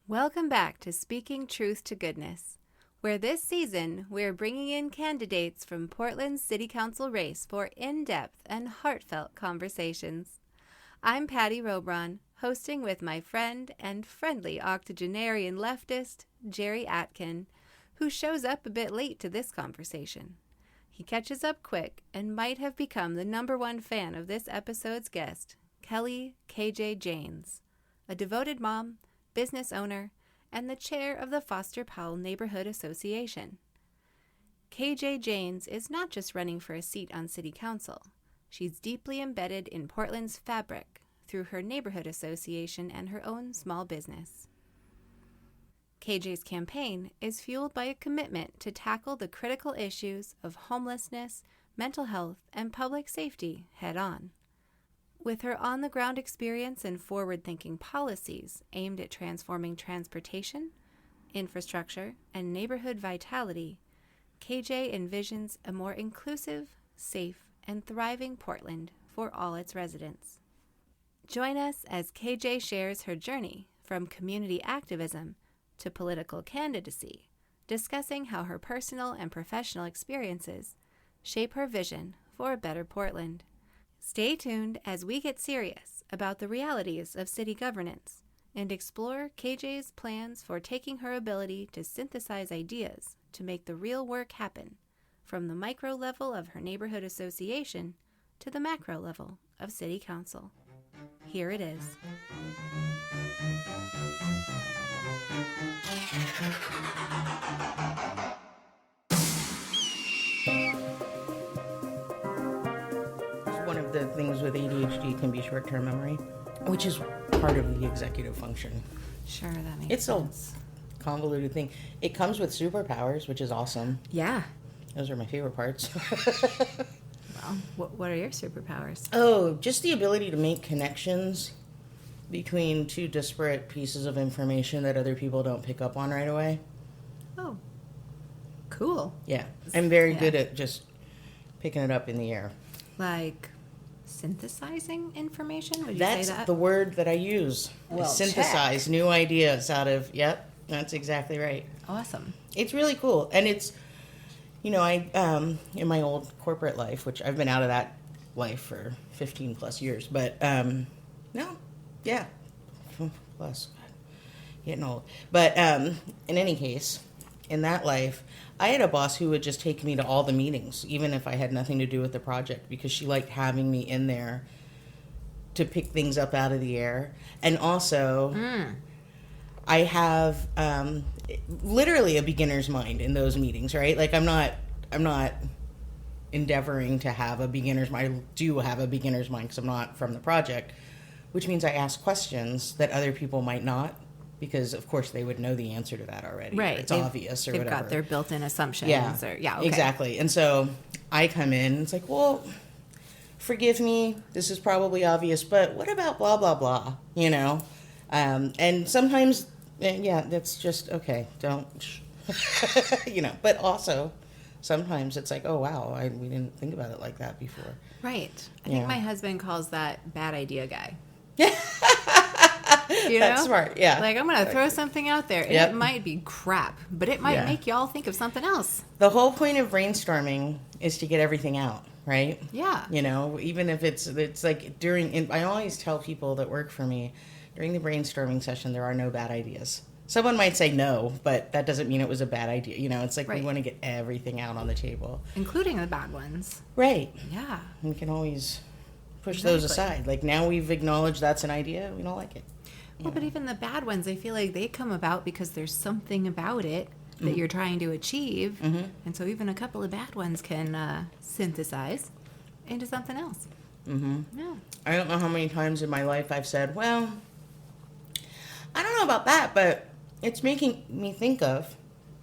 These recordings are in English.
Welcome back to Speaking Truth to Goodness, where this season we're bringing in candidates from Portland's City Council race for in-depth and heartfelt conversations. I'm Patty Robron, hosting with my friend and friendly octogenarian leftist, Jerry Atkin, who shows up a bit late to this conversation. He catches up quick and might have become the #1 fan of this episode's guest, Kelly KJ Janes, a devoted mom, business owner, and the chair of the Foster-Powell Neighborhood Association. KJ Janes is not just running for a seat on City Council. She's deeply embedded in Portland's fabric through her neighborhood association and her own small business. KJ's campaign is fueled by a commitment to tackle the critical issues of homelessness, mental health, and public safety head-on. With her on-the-ground experience and forward-thinking policies aimed at transforming transportation, infrastructure, and neighborhood vitality, KJ envisions a more inclusive, safe, and thriving Portland for all its residents. Join us as KJ shares her journey from community activism to political candidacy, discussing how her personal and professional experiences shape her vision for a better Portland. Stay tuned as we get serious about the realities of city governance and explore KJ's plans for taking her ability to synthesize ideas to make the real work happen, from the micro level of her neighborhood association to the macro level of City Council. Here it is. One of the things with ADHD can be short-term memory, which is part of the executive function. Sure, that makes It's sense. a convoluted thing. It comes with superpowers, which is awesome. Yeah. Those are my favorite parts. Well, what are your superpowers? Oh, just the ability to make connections between two disparate pieces of information that other people don't pick up on right away. Oh, cool. Yeah, I'm very Yeah. good at just picking it up in the air. Like synthesizing information? Would you That's say that? the word that I use. Well, synthesize new ideas out of, yep, that's exactly right. Awesome. It's really cool. And it's, I, in my old corporate life, which I've been out of that life for 15 plus years, but, plus, getting old. But, in any case, in that life, I had a boss who would just take me to all the meetings, even if I had nothing to do with the project, because she liked having me in there to pick things up out of the air. And also, I have literally a beginner's mind in those meetings, right? Like I'm not endeavoring to have a beginner's mind. I do have a beginner's mind because I'm not from the project, which means I ask questions that other people might not, because of course they would know the answer to that already. Right. It's obvious or they've whatever. They've got their built-in assumptions. Yeah. Okay. Exactly. And so I come in and it's like, well, forgive me, this is probably obvious, but what about blah, blah, blah, And sometimes, that's just, okay, don't, but also sometimes it's like, oh, wow, we didn't think about it like that before. Right. I Yeah. think my husband calls that bad idea guy. That's smart, yeah. Like, I'm going to throw something out there, and Yep. it might be crap, but it might Yeah. make y'all think of something else. The whole point of brainstorming is to get everything out, right? Yeah. Even if it's like and I always tell people that work for me, during the brainstorming session, there are no bad ideas. Someone might say no, but that doesn't mean it was a bad idea. It's like Right. we want to get everything out on the table. Including the bad ones. Right. Yeah. We can always push those Exactly. aside. Like now we've acknowledged that's an idea, we don't like it. Well, but even the bad ones, I feel like they come about because there's something about it that you're trying to achieve. Mm-hmm. And so even a couple of bad ones can synthesize into something else. Mm-hmm. Yeah. I don't know how many times in my life I've said, well, I don't know about that, but it's making me think of.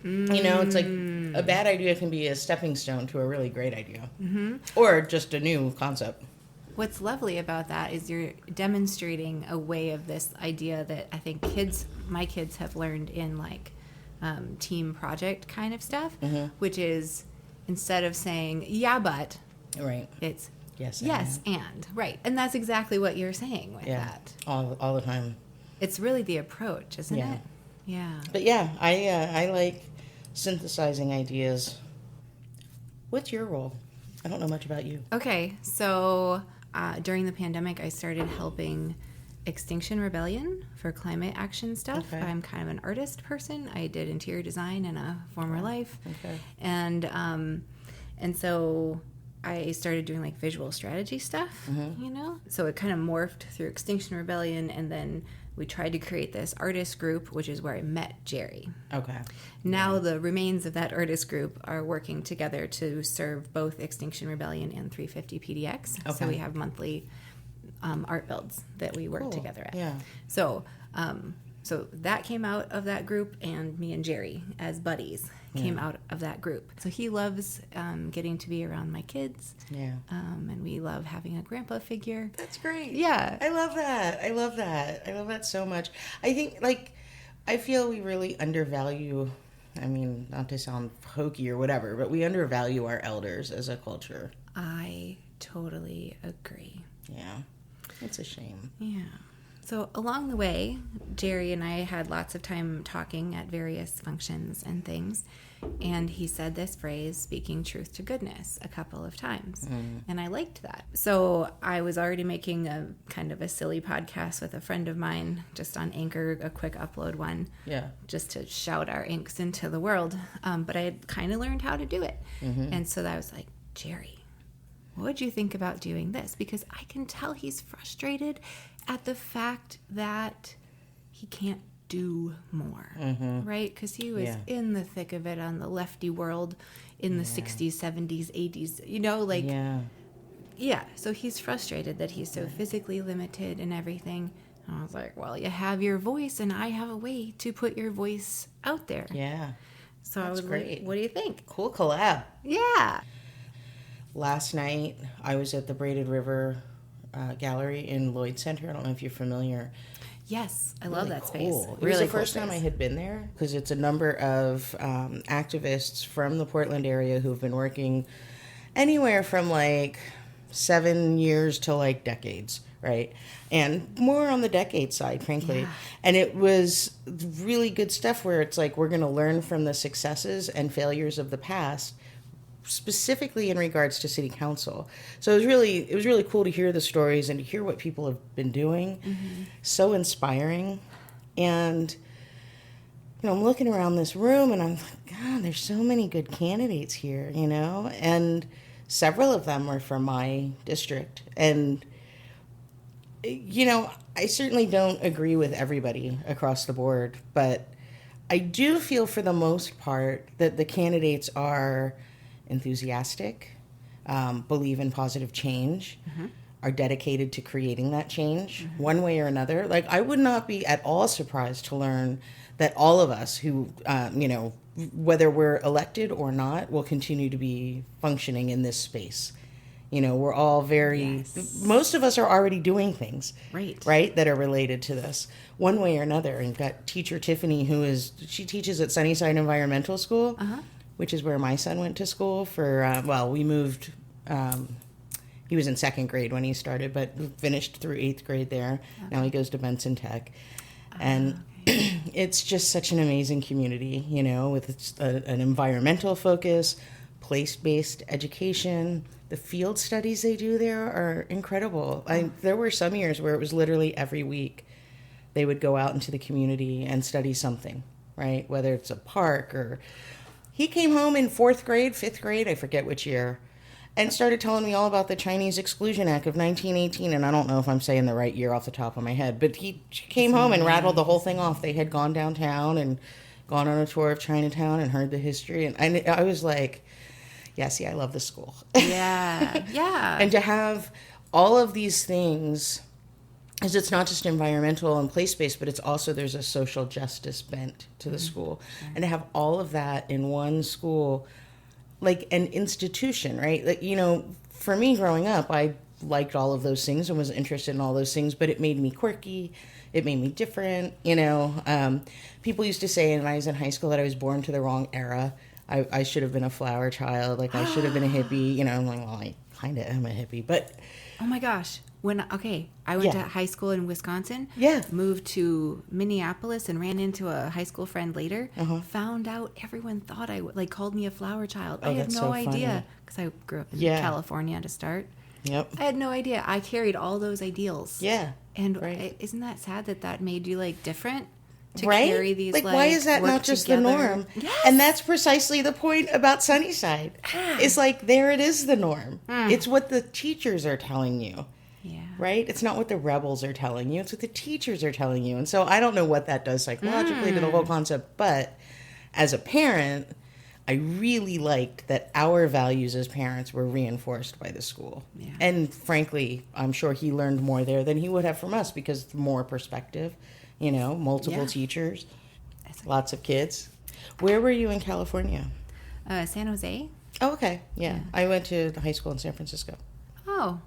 It's like a bad idea can be a stepping stone to a really great idea. Mm-hmm. Or just a new concept. What's lovely about that is you're demonstrating a way of this idea that I think my kids have learned in like team project kind of stuff, which is instead of saying, yeah, but, Right. it's Yes. and. Right. And that's exactly what you're saying with that. All the time. It's really the approach, isn't Yeah. it? Yeah. But yeah, I like synthesizing ideas. What's your role? I don't know much about you. Okay, so during the pandemic, I started helping Extinction Rebellion for climate action stuff. Okay. I'm kind of an artist person. I did interior design in a former life. Okay. And so I started doing like visual strategy stuff, you know? So it kind of morphed through Extinction Rebellion, and then we tried to create this artist group, which is where I met Jerry. Okay. Now the remains of that artist group are working together to serve both Extinction Rebellion and 350 PDX. Okay. So we have monthly art builds that we work together at. Yeah. So that came out of that group, and me and Jerry as buddies came out of that group. So he loves getting to be around my kids. Yeah. And we love having a grandpa figure. That's great. Yeah. I love that. I love that so much. I think, I feel we really undervalue, I mean, not to sound hokey or whatever, but we undervalue our elders as a culture. I totally agree. Yeah. It's a shame. Yeah. So along the way, Jerry and I had lots of time talking at various functions and things, and he said this phrase, speaking truth to goodness, a couple of times, and I liked that. So I was already making a kind of a silly podcast with a friend of mine, just on Anchor, a quick upload one, just to shout our inks into the world, but I had kind of learned how to do it, and so I was like, Jerry, what would you think about doing this? Because I can tell he's frustrated at the fact that he can't do more, right? Because he was in the thick of it on the lefty world in the 60s, 70s, 80s, you know, like, so he's frustrated that he's so physically limited and everything. And I was like, well, you have your voice, and I have a way to put your voice out there. Yeah. So That's I was great. like, what do you think? Cool collab. Yeah. Last night, I was at the Braided River Gallery in Lloyd Center. I don't know if you're familiar. Yes, I love that space. It was Really the first time I had been there, because it's a number of activists from the Portland area who've been working anywhere from 7 years to decades, right? And more on the decade side, frankly. Yeah. And it was really good stuff where it's we're going to learn from the successes and failures of the past, specifically in regards to city council. So it was really cool to hear the stories and to hear what people have been doing. So inspiring. And I'm looking around this room and I'm like, God, there's so many good candidates here, and several of them are from my district. And I certainly don't agree with everybody across the board, but I do feel for the most part that the candidates are enthusiastic, believe in positive change, are dedicated to creating that change one way or another. I would not be at all surprised to learn that all of us who, whether we're elected or not, will continue to be functioning in this space. We're all most of us are already doing things, right, that are related to this one way or another. And you've got teacher Tiffany, she teaches at Sunnyside Environmental School, which is where my son went to school for, we moved, he was in second grade when he started, but finished through 8th grade there. Okay. Now he goes to Benson Tech. And it's just such an amazing community, with an environmental focus, place-based education. The field studies they do there are incredible. There were some years where it was literally every week they would go out into the community and study something, right? Whether it's a park or... He came home in 4th grade, 5th grade, I forget which year, and started telling me all about the Chinese Exclusion Act of 1918, and I don't know if I'm saying the right year off the top of my head, but he came home and rattled the whole thing off. They had gone downtown and gone on a tour of Chinatown and heard the history, and I was like... Yeah, see, I love the school. Yeah, yeah. And to have all of these things, because it's not just environmental and place-based, but it's also, there's a social justice bent to the school. And to have all of that in one school, like an institution, right? For me growing up, I liked all of those things and was interested in all those things, but it made me quirky. It made me different, People used to say when I was in high school that I was born to the wrong era. I should have been a flower child. I should have been a hippie. I'm like, well, I kind of am a hippie. But oh my gosh, I went to high school in Wisconsin. Yeah. Moved to Minneapolis and ran into a high school friend later. Found out everyone thought called me a flower child. I had no idea because I grew up in California to start. Yep. I had no idea. I carried all those ideals. Yeah. And isn't that sad that made you different? To right? Carry these, why is that not just together? the norm? Yes. And that's precisely the point about Sunnyside. It's there it is the norm. It's what the teachers are telling you. Yeah. Right? It's not what the rebels are telling you. It's what the teachers are telling you. And so I don't know what that does psychologically to the whole concept. But as a parent, I really liked that our values as parents were reinforced by the school. Yeah. And frankly, I'm sure he learned more there than he would have from us because more perspective. Multiple teachers, lots of kids. Where were you in California? San Jose. Oh, okay. Yeah. I went to high school in San Francisco. Oh.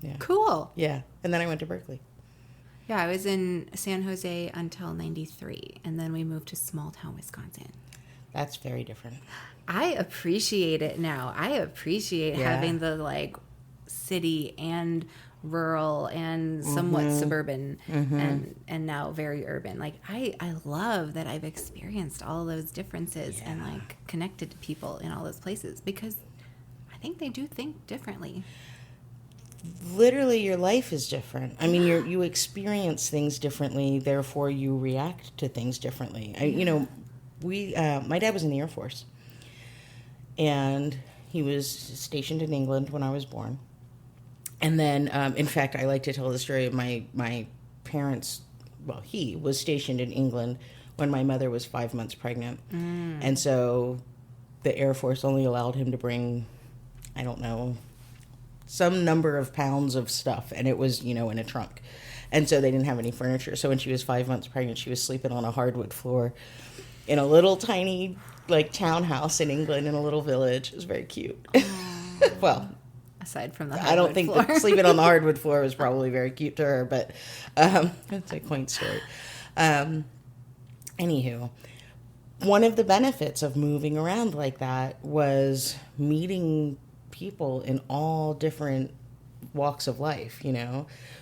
Yeah. Cool. Yeah. And then I went to Berkeley. Yeah, I was in San Jose until 93, and then we moved to small town Wisconsin. That's very different. I appreciate it now. I appreciate having the city and rural and somewhat suburban and now very urban. I love that I've experienced all those differences and connected to people in all those places because I think they do think differently. Literally, your life is different. I mean, you experience things differently, therefore you react to things differently. My dad was in the Air Force, and he was stationed in England when I was born. And then, in fact, I like to tell the story of my parents. Well, he was stationed in England when my mother was 5 months pregnant. And so the Air Force only allowed him to bring, I don't know, some number of pounds of stuff. And it was, in a trunk. And so they didn't have any furniture. So when she was 5 months pregnant, she was sleeping on a hardwood floor in a little tiny, townhouse in England in a little village. It was very cute. Well, aside from the I don't think floor. that sleeping on the hardwood floor was probably very cute to her, but it's a quaint story. Anywho, one of the benefits of moving around like that was meeting people in all different walks of life,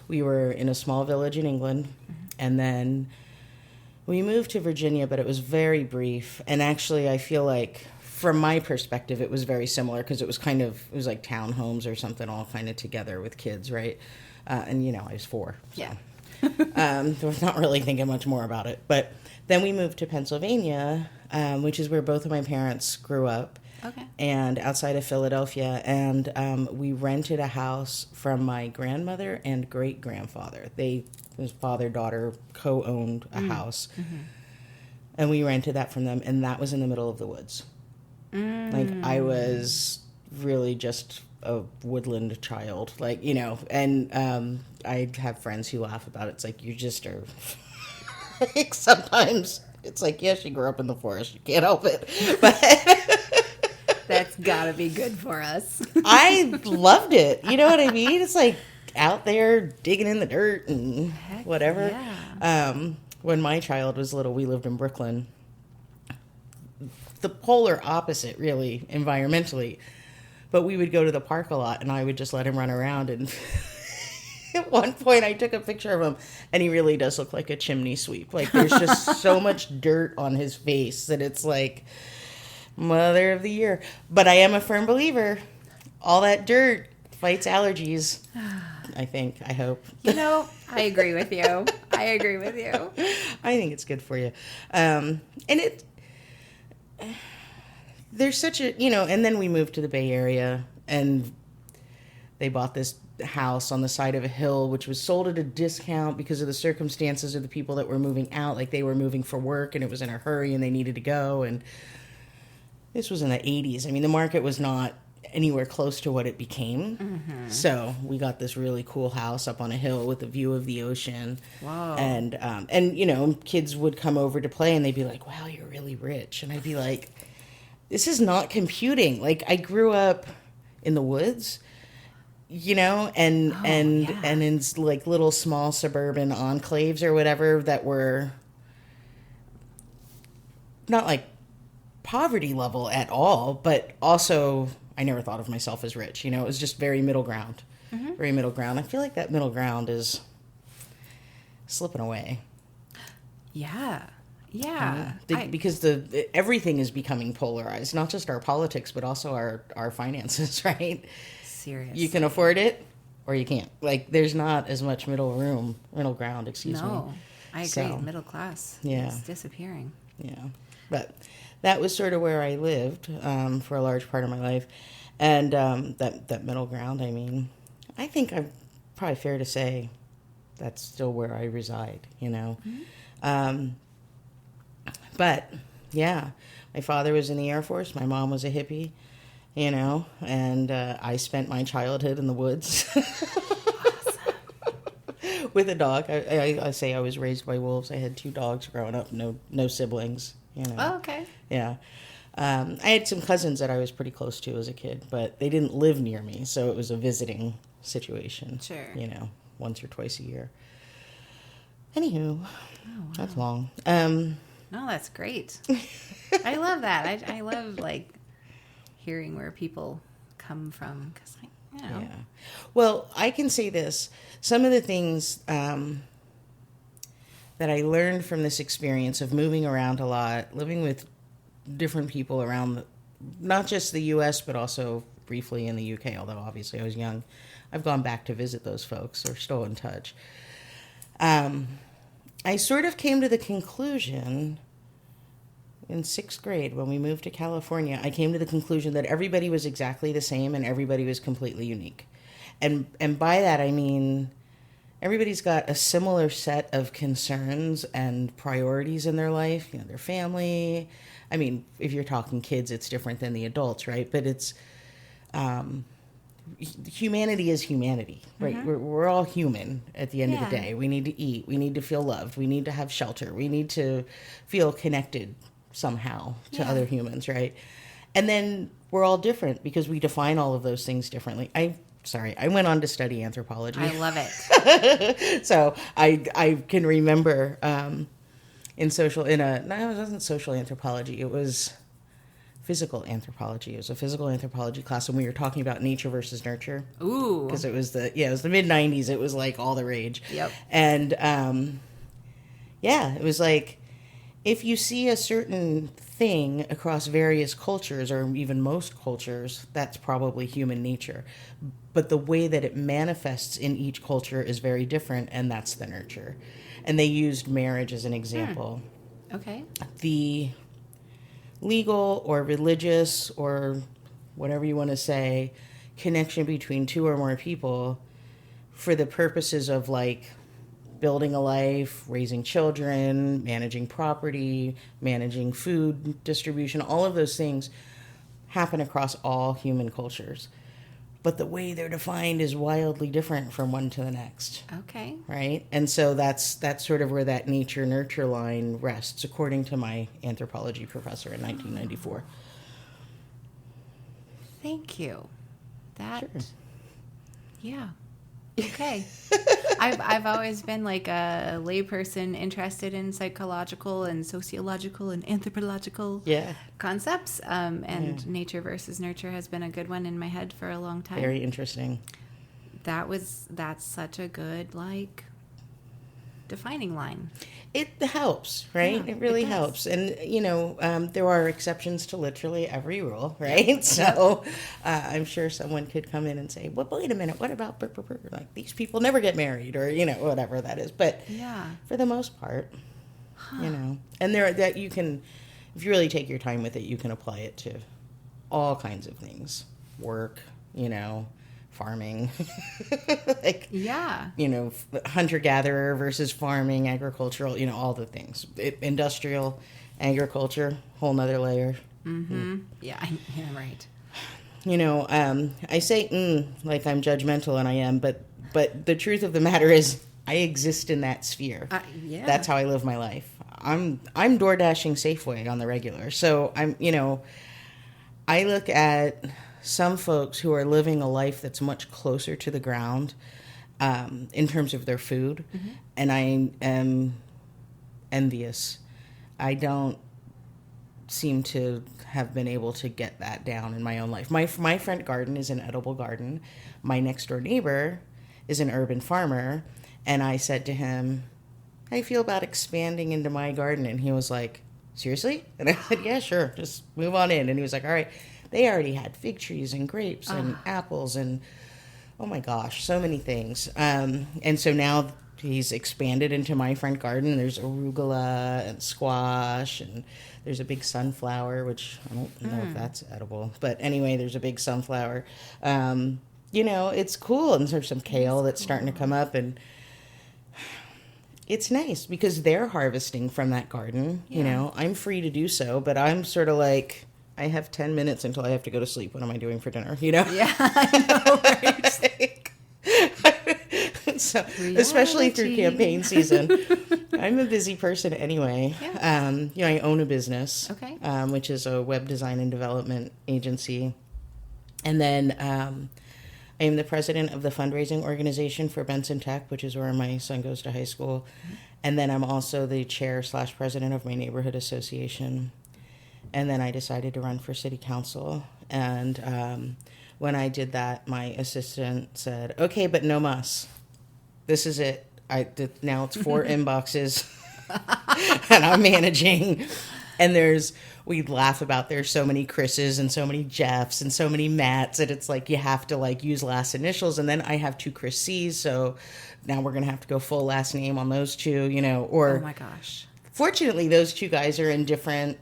We were in a small village in England, and then we moved to Virginia, but it was very brief. And actually, I feel like from my perspective, it was very similar because it was like townhomes or something all kind of together with kids, right? And, I was 4. So. Yeah. I was not really thinking much more about it. But then we moved to Pennsylvania, which is where both of my parents grew up. Okay. And outside of Philadelphia. And we rented a house from my grandmother and great-grandfather. His father-daughter co-owned a house. Mm-hmm. And we rented that from them, and that was in the middle of the woods. I was really just a woodland child, and I have friends who laugh about it. It's you just are, sometimes it's yes, you grew up in the forest, you can't help it, but that's gotta be good for us. I loved it, you know what I mean? It's out there digging in the dirt and whatever. Yeah. When my child was little, we lived in Brooklyn. The polar opposite, really, environmentally. But we would go to the park a lot, and I would just let him run around. And at one point, I took a picture of him, and he really does look like a chimney sweep. There's just so much dirt on his face that it's mother of the year. But I am a firm believer. All that dirt fights allergies. I think. I hope. I agree with you. I think it's good for you. And there's such a, and then we moved to the Bay Area, and they bought this house on the side of a hill, which was sold at a discount because of the circumstances of the people that were moving out. They were moving for work, and it was in a hurry, and they needed to go. And this was in the 80s. I mean, the market was not anywhere close to what it became. Mm-hmm. So we got this really cool house up on a hill with a view of the ocean. Wow. And kids would come over to play, and they'd be like, wow, you're really rich. And I'd be like, this is not computing. I grew up in the woods, and in little small suburban enclaves or whatever that were not poverty level at all, but also I never thought of myself as rich. It was just very middle ground. very middle ground. I feel like that middle ground is slipping away. Yeah. Yeah. Because everything is becoming polarized, not just our politics, but also our finances, right? Seriously. You can afford it or you can't. Like, there's not as much middle ground, excuse me. No, I agree. Middle class is disappearing. Yeah. But that was sort of where I lived for a large part of my life. And that middle ground, I mean, I think I'm probably fair to say that's still where I reside, you know. But, yeah, my father was in the Air Force. My mom was a hippie, you know, and I spent my childhood in the woods. Awesome. With a dog. I say I was raised by wolves. I had 2 dogs growing up, no siblings, you know. Oh, okay. Yeah. I had some cousins that I was pretty close to as a kid, but they didn't live near me, so it was a visiting situation. Sure. You know, once or twice a year. Anywho, wow. That's long. No, that's great. I love that. I love, like, hearing where people come from, because, you know. Yeah. Well, I can say this. Some of the things that I learned from this experience of moving around a lot, living with different people around, not just the U.S., but also briefly in the U.K., although obviously I was young. I've gone back to visit those folks. They're still in touch. I sort of came to the conclusion in 6th grade when we moved to California, I came to the conclusion that everybody was exactly the same and everybody was completely unique. And by that I mean everybody's got a similar set of concerns and priorities in their life, you know, their family. I mean, if you're talking kids, it's different than the adults, right? But it's humanity is humanity, right? We're all human at the end of the day. We need to eat. We need to feel loved. We need to have shelter. We need to feel connected somehow to other humans, right? And then we're all different because we define all of those things differently. I went on to study anthropology. I love it. So I can remember it wasn't social anthropology. It was physical anthropology. It was a physical anthropology class, and we were talking about nature versus nurture. Ooh. Because it was the mid-90s. It was like all the rage. Yep. And it was like, if you see a certain thing across various cultures, or even most cultures, that's probably human nature. But the way that it manifests in each culture is very different, and that's the nurture. And they used marriage as an example. Okay. The legal or religious or whatever you want to say connection between 2 or more people for the purposes of, like, building a life, raising children, managing property, managing food distribution, all of those things happen across all human cultures. But the way they're defined is wildly different from one to the next. Okay. Right? And so that's sort of where that nature-nurture line rests, according to my anthropology professor in 1994. Thank you. Sure. Yeah. Okay. I've always been like a layperson interested in psychological and sociological and anthropological concepts. And nature versus nurture has been a good one in my head for a long time. Very interesting. That's such a good, like, defining line. It helps, right? Yeah, it really helps. And, you know, there are exceptions to literally every rule, right? So I'm sure someone could come in and say, well, wait a minute, what about, like, these people never get married, or, you know, whatever that is. But for the most part, you know, and that you can, if you really take your time with it, you can apply it to all kinds of things. Work, you know, farming, like, you know, hunter-gatherer versus farming, agricultural, you know, all the things. Industrial, agriculture, whole nother layer. Yeah, right. You know, I say like I'm judgmental, and I am, but the truth of the matter is I exist in that sphere. That's how I live my life. I'm door dashing Safeway on the regular. So I'm, you know, I look at some folks who are living a life that's much closer to the ground in terms of their food, and I am envious. I don't seem to have been able to get that down in my own life. My front garden is an edible garden. My next door neighbor is an urban farmer. And I said to him, how do you feel about expanding into my garden? And he was like, seriously? And I said, yeah, sure. Just move on in. And he was like, all right. They already had fig trees and grapes and apples and, oh my gosh, so many things. And so now he's expanded into my front garden. There's arugula and squash, and there's a big sunflower, which I don't know if that's edible. But anyway, there's a big sunflower. It's cool. And there's some kale that's starting to come up, and it's nice because they're harvesting from that garden. Yeah. I'm free to do so, but I'm sort of like, I have 10 minutes until I have to go to sleep. What am I doing for dinner? Yeah, I know, right? So, especially through campaign season. I'm a busy person anyway. Yeah. I own a business, which is a web design and development agency. And then I am the president of the fundraising organization for Benson Tech, which is where my son goes to high school. Mm-hmm. And then I'm also the chair/president of my neighborhood association. And then I decided to run for city council. And when I did that, my assistant said, okay, but no mas. This is it. Now it's 4 inboxes and I'm managing. And we'd laugh about there's so many Chris's and so many Jeffs and so many Matts. And it's like you have to use last initials. And then I have 2 Chris C's. So now we're going to have to go full last name on those 2, or. Oh my gosh. Fortunately, those 2 guys are in different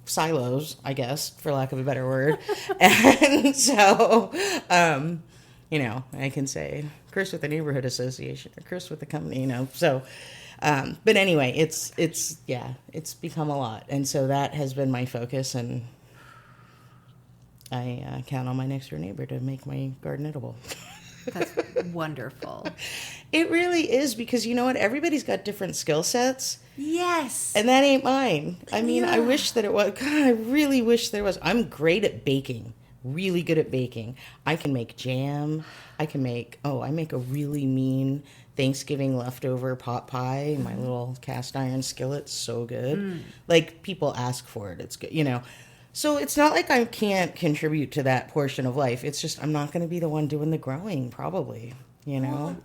silos, I guess, for lack of a better word. And so, I can say Chris with the neighborhood association or Chris with the company, so, but anyway, it's become a lot. And so that has been my focus, and I count on my next door neighbor to make my garden edible. That's wonderful. It really is, because you know what? Everybody's got different skill sets. Yes. And that ain't mine. I mean, I wish that it was. God, I really wish there was. I'm great at baking. Really good at baking. I can make jam. I make a really mean Thanksgiving leftover pot pie in my little cast iron skillet. So good. People ask for it. It's good, So it's not like I can't contribute to that portion of life. It's just I'm not going to be the one doing the growing, probably, Well,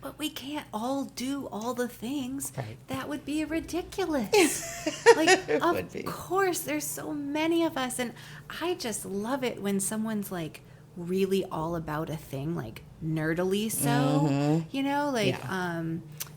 but we can't all do all the things. Right. That would be ridiculous. Of course, there's so many of us. And I just love it when someone's really all about a thing, nerdily so,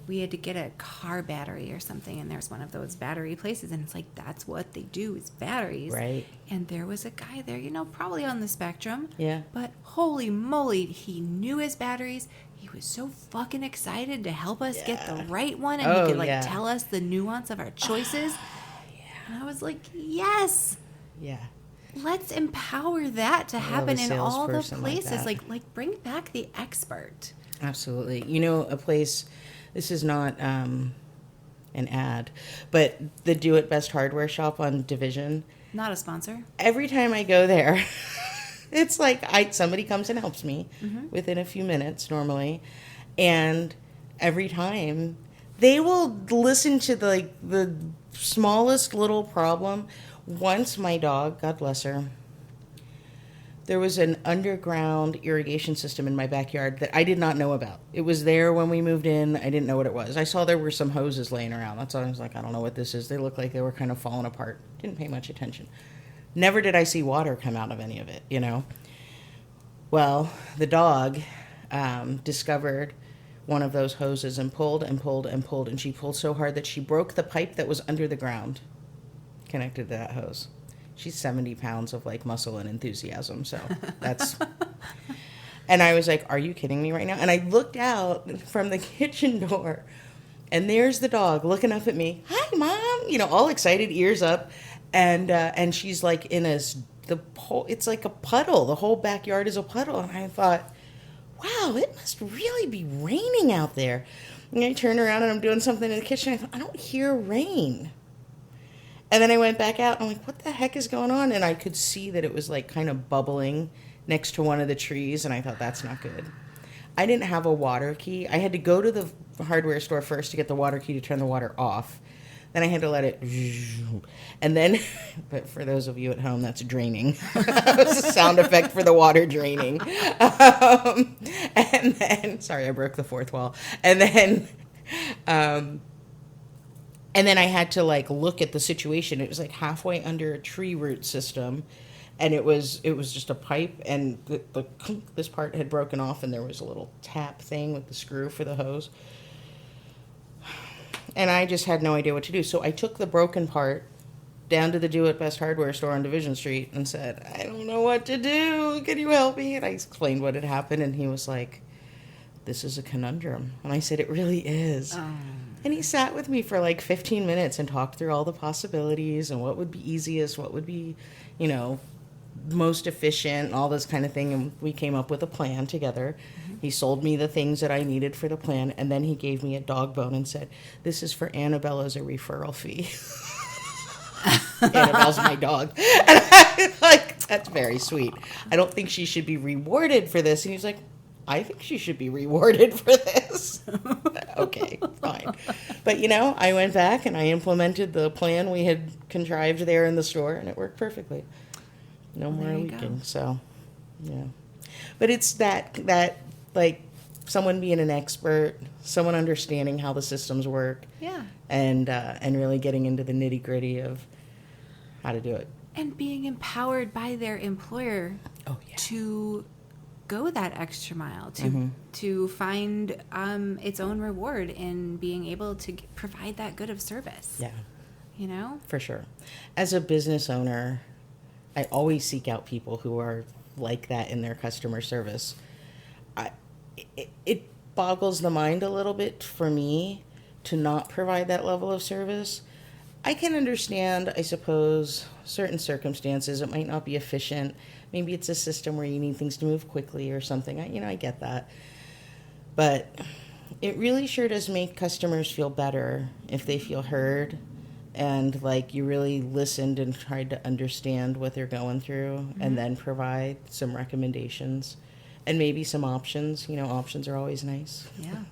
we had to get a car battery or something, and there's one of those battery places, and it's that's what they do is batteries. Right. And there was a guy there, probably on the spectrum. Yeah. But holy moly, he knew his batteries. He was so fucking excited to help us get the right one, and he could tell us the nuance of our choices. And I was like, yes. Yeah. Let's empower that to happen in all the places. Like bring back the expert. Absolutely. A place. This is not an ad, but the Do It Best hardware shop on Division. Not a sponsor. Every time I go there, it's somebody comes and helps me within a few minutes normally, and every time they will listen to the smallest little problem. Once my dog, God bless her, there was an underground irrigation system in my backyard that I did not know about. It was there when we moved in. I didn't know what it was. I saw there were some hoses laying around. That's why I was like, I don't know what this is. They looked like they were kind of falling apart. Didn't pay much attention. Never did I see water come out of any of it, Well, the dog discovered one of those hoses and pulled and pulled and pulled, and she pulled so hard that she broke the pipe that was under the ground connected to that hose. She's 70 pounds of muscle and enthusiasm. So that's, and I was like, are you kidding me right now? And I looked out from the kitchen door, and there's the dog looking up at me. Hi, Mom, all excited, ears up. And she's it's like a puddle. The whole backyard is a puddle. And I thought, wow, it must really be raining out there. And I turned around and I'm doing something in the kitchen. I thought, I don't hear rain. And then I went back out. I'm like, what the heck is going on? And I could see that it was kind of bubbling next to one of the trees. And I thought, that's not good. I didn't have a water key. I had to go to the hardware store first to get the water key to turn the water off. Then I had to let it, and then, but for those of you at home, that's draining. It's a sound effect for the water draining. And then, sorry, I broke the fourth wall. And then I had to like look at the situation. It was like halfway under a tree root system, and it was just a pipe, and this part had broken off, and there was a little tap thing with the screw for the hose. And I just had no idea what to do. So I took the broken part down to the Do It Best hardware store on Division Street and said, I don't know what to do. Can you help me? And I explained what had happened, and he was like, this is a conundrum. And I said, it really is. And he sat with me for like 15 minutes and talked through all the possibilities and what would be easiest, what would be, you know, most efficient, and all this kind of thing. And we came up with a plan together. He sold me the things that I needed for the plan, and then he gave me a dog bone and said, this is for Annabelle as a referral fee. Annabelle's my dog. And I'm like, that's very sweet. I don't think she should be rewarded for this. And he's like, I think she should be rewarded for this. Okay, fine. But, you know, I went back and I implemented the plan we had contrived there in the store, and it worked perfectly. No more leaking. So, yeah. But it's that like someone being an expert, someone understanding how the systems work. Yeah. And really getting into the nitty-gritty of how to do it. And being empowered by their employer to go that extra mile, to find its own reward in being able to provide that good of service. Yeah. You know? For sure. As a business owner, I always seek out people who are like that in their customer service. It boggles the mind a little bit for me to not provide that level of service. I can understand, I suppose, certain circumstances. It might not be efficient. Maybe it's a system where you need things to move quickly or something. I get that. But it really sure does make customers feel better if they feel heard and like you really listened and tried to understand what they're going through, and then provide some recommendations and maybe some options. You know, options are always nice. Yeah.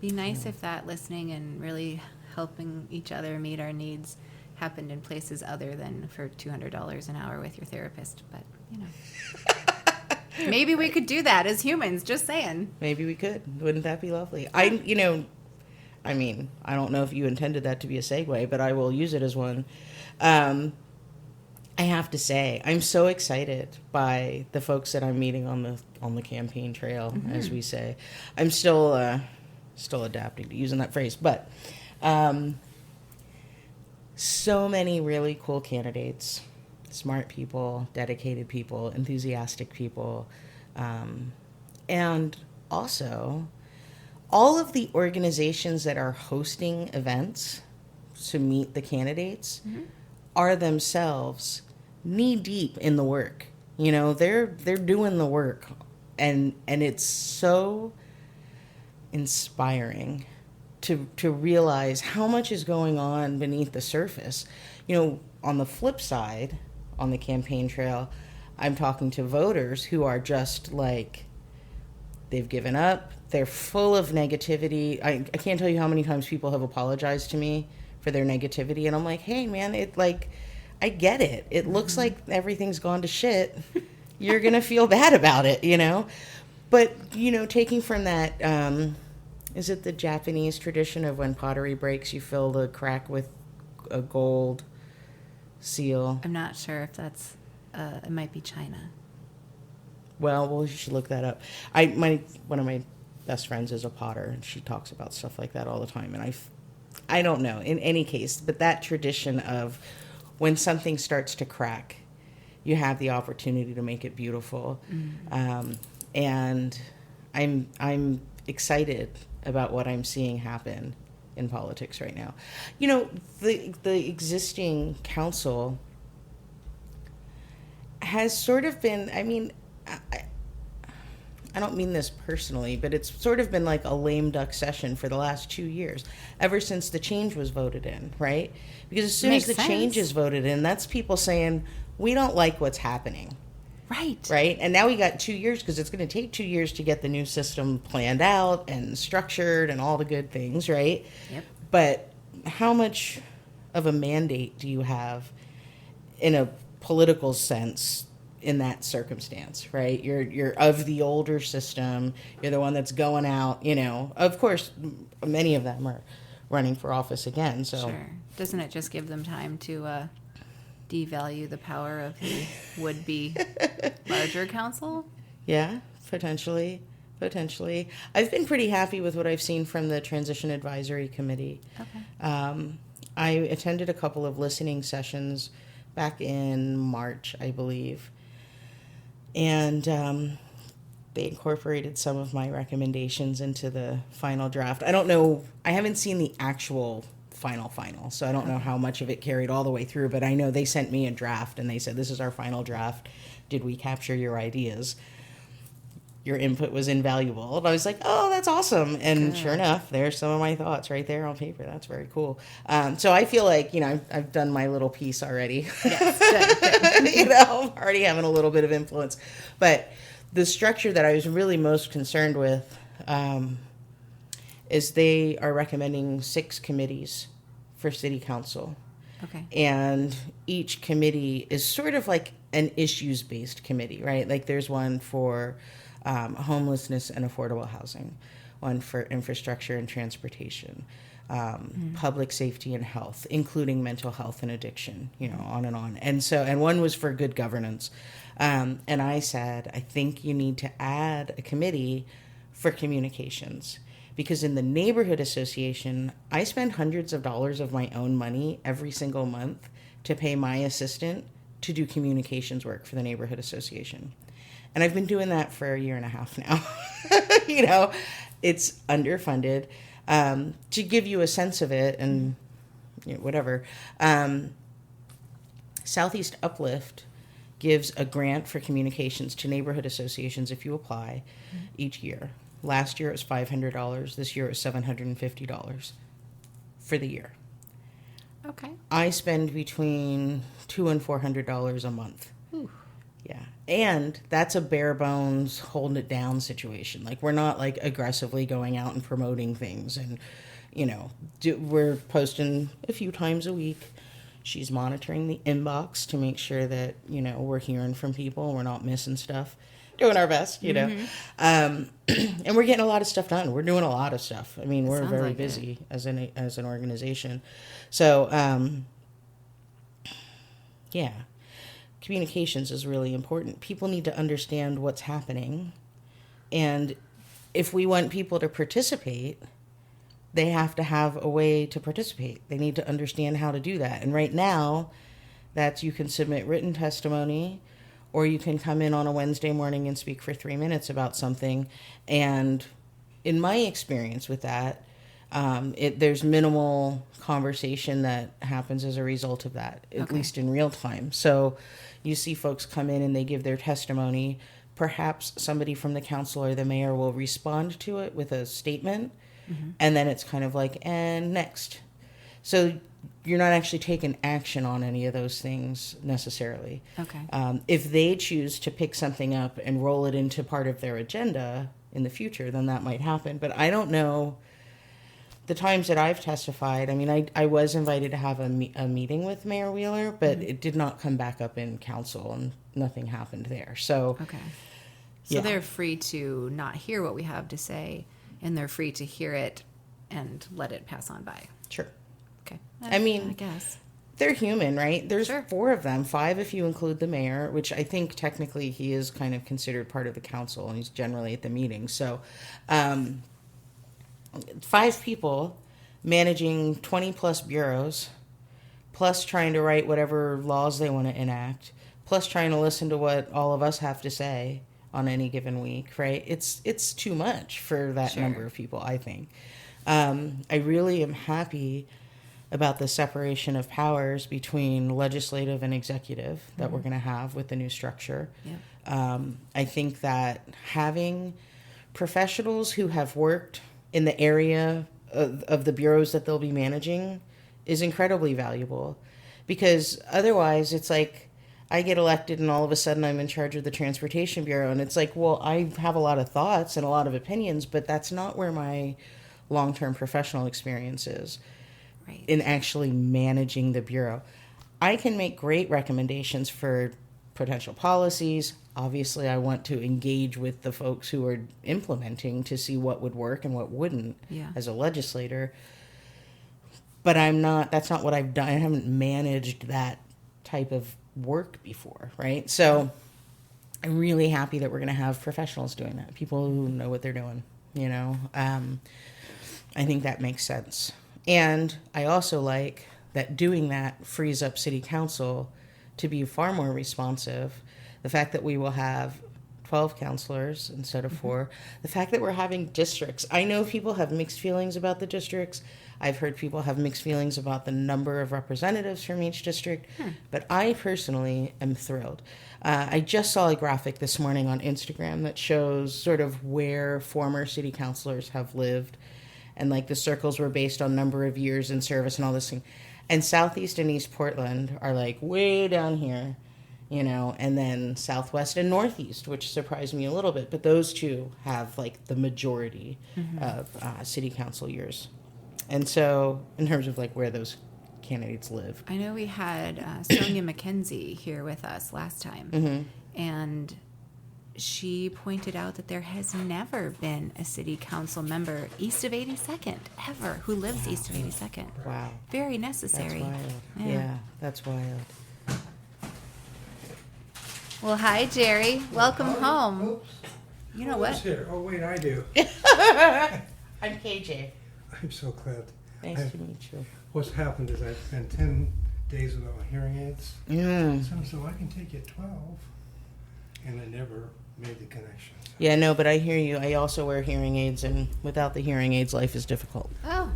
Be nice if that listening and really helping each other meet our needs happened in places other than for $200 an hour with your therapist. But, you know, maybe we could do that as humans, just saying. Maybe we could. Wouldn't that be lovely? I don't know if you intended that to be a segue, but I will use it as one. I have to say, I'm so excited by the folks that I'm meeting on the campaign trail, as we say. I'm still adapting to using that phrase, but so many really cool candidates, smart people, dedicated people, enthusiastic people, and also all of the organizations that are hosting events to meet the candidates are themselves knee-deep in the work. You know, they're doing the work, and it's so inspiring to realize how much is going on beneath the surface. You know, on the flip side, on the campaign trail, I'm talking to voters who are just like, they've given up. They're full of negativity. I can't tell you how many times people have apologized to me for their negativity. And I'm like, hey, man, I get it. It looks like everything's gone to shit. You're going to feel bad about it, you know? But, you know, taking from that, is it the Japanese tradition of when pottery breaks, you fill the crack with a gold seal? I'm not sure if that's, it might be China. Well, you should look that up. One of my best friends is a potter, and she talks about stuff like that all the time. And I don't know, in any case, but that tradition of when something starts to crack, you have the opportunity to make it beautiful. And I'm excited about what I'm seeing happen in politics right now. You know, the existing council has sort of been, I mean, I don't mean this personally, but it's sort of been like a lame duck session for the last 2 years, ever since the change was voted in, right? Because as soon as the change is voted in, that's people saying, we don't like what's happening. Right? And now we got 2 years, because it's going to take 2 years to get the new system planned out and structured and all the good things, right? Yep. But how much of a mandate do you have in a political sense in that circumstance, right? You're of the older system. You're the one that's going out, Of course, many of them are running for office again. So Sure. Doesn't it just give them time to devalue the power of the would-be larger council? Yeah, potentially. I've been pretty happy with what I've seen from the Transition Advisory Committee. Okay. I attended a couple of listening sessions back in March, I believe. And they incorporated some of my recommendations into the final draft. I don't know. I haven't seen the actual final, so I don't know how much of it carried all the way through, but I know they sent me a draft and they said, this is our final draft. Did we capture your ideas? Your input was invaluable. And I was like, oh, that's awesome. And Good. Sure enough, there's some of my thoughts right there on paper. That's very cool. So I feel like, I've done my little piece already. Yes, good. I'm already having a little bit of influence. But the structure that I was really most concerned with is they are recommending 6 committees for city council. Okay. And each committee is sort of like an issues-based committee, right? Like there's one for homelessness and affordable housing, one for infrastructure and transportation, public safety and health, including mental health and addiction, on and on. And one was for good governance. And I said, I think you need to add a committee for communications. Because in the neighborhood association, I spend hundreds of dollars of my own money every single month to pay my assistant to do communications work for the neighborhood association. And I've been doing that for a year and a half now. It's underfunded. To give you a sense of it and whatever, Southeast Uplift gives a grant for communications to neighborhood associations if you apply each year. Last year it was $500. This year it was $750 for the year. Okay. I spend between $200 and $400 a month. Ooh. Yeah. And that's a bare bones, holding it down situation. Like, we're not like aggressively going out and promoting things. And, we're posting a few times a week. She's monitoring the inbox to make sure that, we're hearing from people and we're not missing stuff. Doing our best, and we're getting a lot of stuff done. We're doing a lot of stuff. I mean, we're very busy as an organization. So, yeah, communications is really important. People need to understand what's happening, and if we want people to participate, they have to have a way to participate. They need to understand how to do that. And right now, that's you can submit written testimony, or you can come in on a Wednesday morning and speak for 3 minutes about something. And in my experience with that, there's minimal conversation that happens as a result of that, at least in real time. So you see folks come in and they give their testimony. Perhaps somebody from the council or the mayor will respond to it with a statement. And then it's kind of like, and next. So you're not actually taking action on any of those things necessarily. Okay. If they choose to pick something up and roll it into part of their agenda in the future, then that might happen. But I don't know the times that I've testified. I mean, I was invited to have a meeting with Mayor Wheeler, but it did not come back up in council and nothing happened there. So, Okay. So they're free to not hear what we have to say, and they're free to hear it and let it pass on by. sure. Okay. I mean, I guess. They're human, right? There's Sure. 4 of them, 5 if you include the mayor, which I think technically he is kind of considered part of the council, and he's generally at the meeting. So 5 people managing 20 plus bureaus, plus trying to write whatever laws they want to enact, plus trying to listen to what all of us have to say on any given week, right? It's too much for that Sure. number of people, I think. I really am happy about the separation of powers between legislative and executive that we're going to have with the new structure. Yep. I think that having professionals who have worked in the area of the bureaus that they'll be managing is incredibly valuable, because otherwise it's like I get elected and all of a sudden I'm in charge of the transportation bureau, and it's like, well, I have a lot of thoughts and a lot of opinions, but that's not where my long-term professional experience is. Right. in actually managing the Bureau. I can make great recommendations for potential policies. Obviously, I want to engage with the folks who are implementing to see what would work and what wouldn't as a legislator. But that's not what I've done. I haven't managed that type of work before, right? So I'm really happy that we're going to have professionals doing that, people who know what they're doing, you know. I think that makes sense. And I also like that doing that frees up city council to be far more responsive. The fact that we will have 12 counselors instead of 4. The fact that we're having districts. I know people have mixed feelings about the districts. I've heard people have mixed feelings about the number of representatives from each district. But I personally am thrilled. I just saw a graphic this morning on Instagram that shows sort of where former city councilors have lived. And like the circles were based on number of years in service and all this thing. And Southeast and East Portland are like way down here, you know, and then Southwest and Northeast, which surprised me a little bit. But those two have like the majority of city council years. And so in terms of like where those candidates live. I know we had Sonia McKenzie here with us last time. And she pointed out that there has never been a city council member east of 82nd ever who lives east of 82nd. Wow. Very necessary. That's wild. Yeah, that's wild. Well, hi, Jerry. Welcome home. Oops. You know Who's what? here? Oh, wait, I do. I'm KJ. I'm so glad. Nice to meet you. What's happened is I've been 10 days without hearing aids. So I can take you 12. And I never made the connection. Yeah, no, but I hear you. I also wear hearing aids, and without the hearing aids, life is difficult. Oh.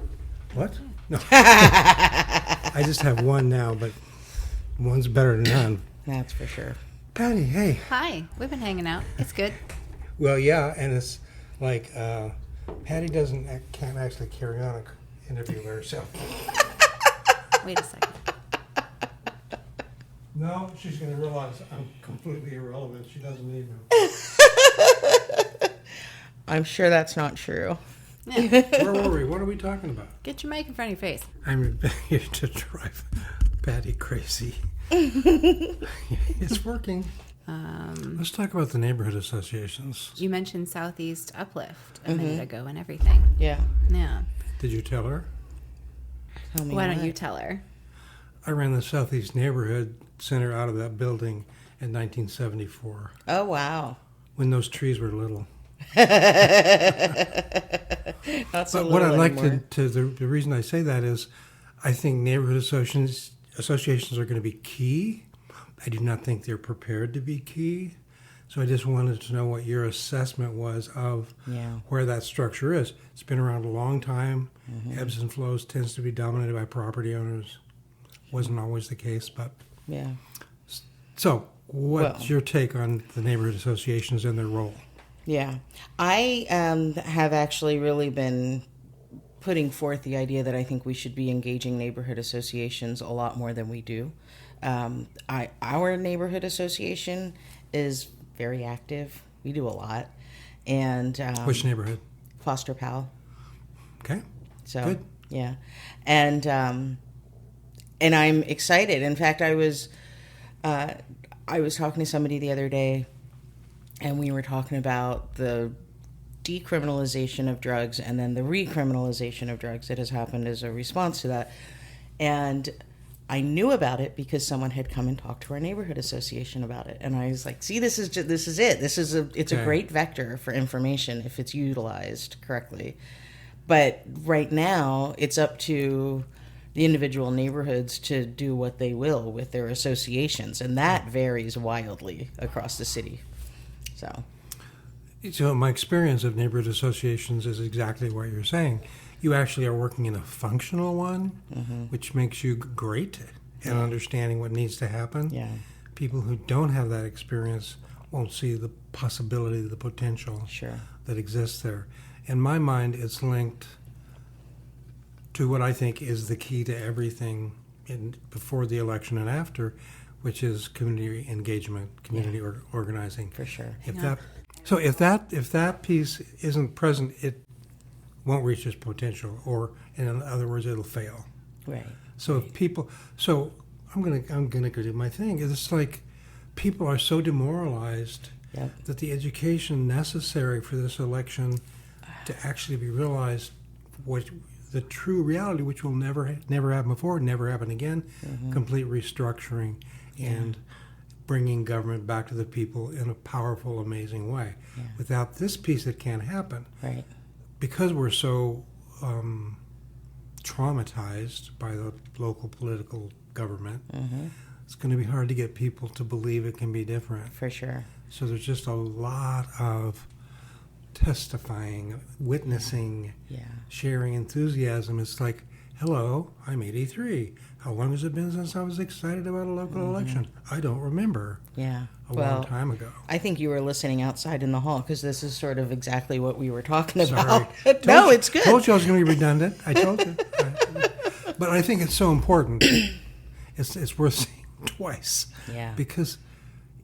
What? No. I just have one now, but one's better than none. That's for sure. Patty, hey. Hi. We've been hanging out. It's good. Well, yeah, and it's like Patty can't actually carry on an interview by herself. Wait a second. No, she's going to realize I'm completely irrelevant. She doesn't need me. I'm sure that's not true. Yeah. Where were we? What are we talking about? Get your mic in front of your face. I'm here to drive Patty crazy. It's working. Let's talk about the neighborhood associations. You mentioned Southeast Uplift a minute ago and everything. Yeah. Yeah. Did you tell her? Tell me Why don't what. you tell her? I ran the Southeast Neighborhood Center out of that building in 1974 Oh, wow. when those trees were little. Not so But what I little like anymore. the reason I say that is I think neighborhood associations are going to be key. I do not think they're prepared to be key. So I just wanted to know what your assessment was of where that structure is. It's been around a long time. Ebbs and flows, tends to be dominated by property owners. Wasn't always the case, but... Yeah. So what's your take on the neighborhood associations and their role? Yeah. I have actually really been putting forth the idea that I think we should be engaging neighborhood associations a lot more than we do. Our neighborhood association is very active. We do a lot. And Which neighborhood? Foster-Powell. Okay. So Good. Yeah. And I'm excited. In fact, I was talking to somebody the other day, and we were talking about the decriminalization of drugs and then the recriminalization of drugs that has happened as a response to that. And I knew about it because someone had come and talked to our neighborhood association about it. And I was like, see, it's a great vector for information if it's utilized correctly. But right now, it's up to the individual neighborhoods to do what they will with their associations, and that varies wildly across the city. So my experience of neighborhood associations is exactly what you're saying. You actually are working in a functional one, which makes you great at understanding what needs to happen. Yeah. People who don't have that experience won't see the possibility, the potential that exists there. In my mind, it's linked to what I think is the key to everything before the election and after, which is community engagement, community organizing. For sure. If that piece isn't present, it won't reach its potential, or in other words, it'll fail. Right. So if people, so I'm gonna go do my thing. It's like people are so demoralized Yep. that the education necessary for this election to actually be realized, what the true reality, which will never happen before, never happen again, complete restructuring and bringing government back to the people in a powerful, amazing way. Yeah. Without this piece, it can't happen. Right. Because we're so traumatized by the local political government, it's going to be hard to get people to believe it can be different. For sure. So there's just a lot of testifying, witnessing, sharing enthusiasm. It's like, hello, I'm 83. How long has it been since I was excited about a local election? I don't remember. Yeah. A long time ago. I think you were listening outside in the hall because this is sort of exactly what we were talking Sorry. about. No, it's good. Told you I was going to be redundant. I told you. But I think it's so important. It's worth saying twice. Yeah. Because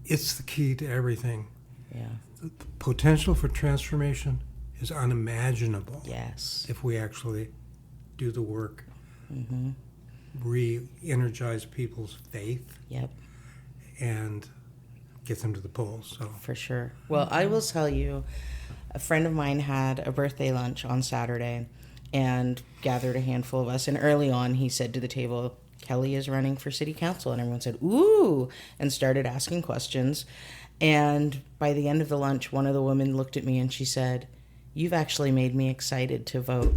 it's the key to everything. Yeah. The potential for transformation is unimaginable. Yes. If we actually do the work, re-energize people's faith, Yep. and get them to the polls. So For sure. Well, I will tell you, a friend of mine had a birthday lunch on Saturday and gathered a handful of us. And early on, he said to the table, Kelly is running for city council. And everyone said, ooh, and started asking questions. And by the end of the lunch, one of the women looked at me and she said, you've actually made me excited to vote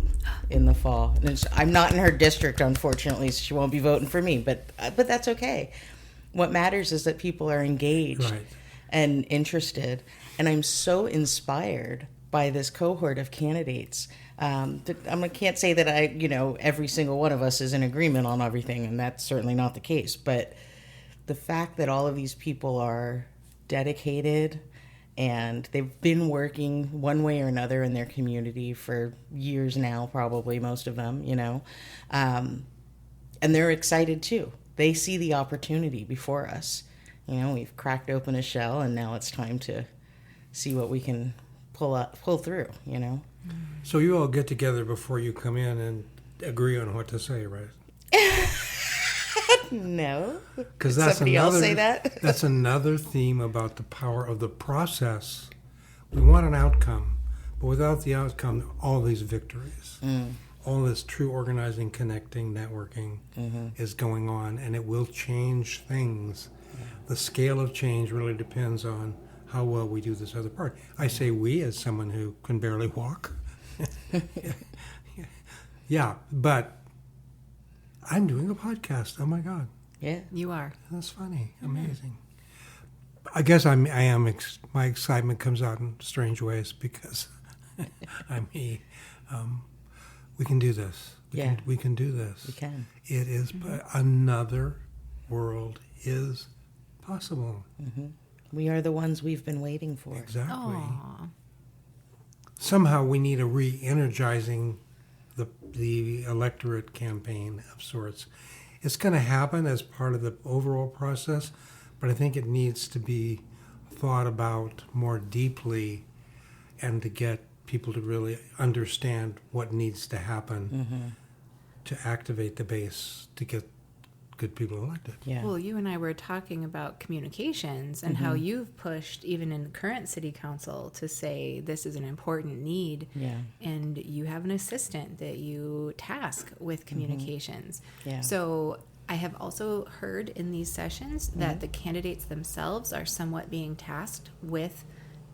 in the fall. And I'm not in her district, unfortunately, so she won't be voting for me, but that's okay. What matters is that people are engaged and interested. And I'm so inspired by this cohort of candidates. I can't say that every single one of us is in agreement on everything, and that's certainly not the case. But the fact that all of these people are dedicated and they've been working one way or another in their community for years now, probably most of them, and they're excited too. They see the opportunity before us. We've cracked open a shell, and now it's time to see what we can pull through. So you all get together before you come in and agree on what to say, right? No. Because that's somebody else say that? That's another theme about the power of the process. We want an outcome, but without the outcome, all these victories, all this true organizing, connecting, networking is going on, and it will change things. Yeah. The scale of change really depends on how well we do this other part. I say we as someone who can barely walk. Yeah, but I'm doing a podcast. Oh my God. Yeah, you are. That's funny. Amazing. I guess I am. My excitement comes out in strange ways because I'm me. We can do this. We can do this. We can. It is. Another world is possible. We are the ones we've been waiting for. Exactly. Aww. Somehow we need a re-energizing the electorate campaign of sorts. It's going to happen as part of the overall process, but I think it needs to be thought about more deeply and to get people to really understand what needs to happen to activate the base to get good people elected. Yeah. Well, you and I were talking about communications and how you've pushed, even in the current city council, to say this is an important need. Yeah. And you have an assistant that you task with communications. Yeah. So I have also heard in these sessions that the candidates themselves are somewhat being tasked with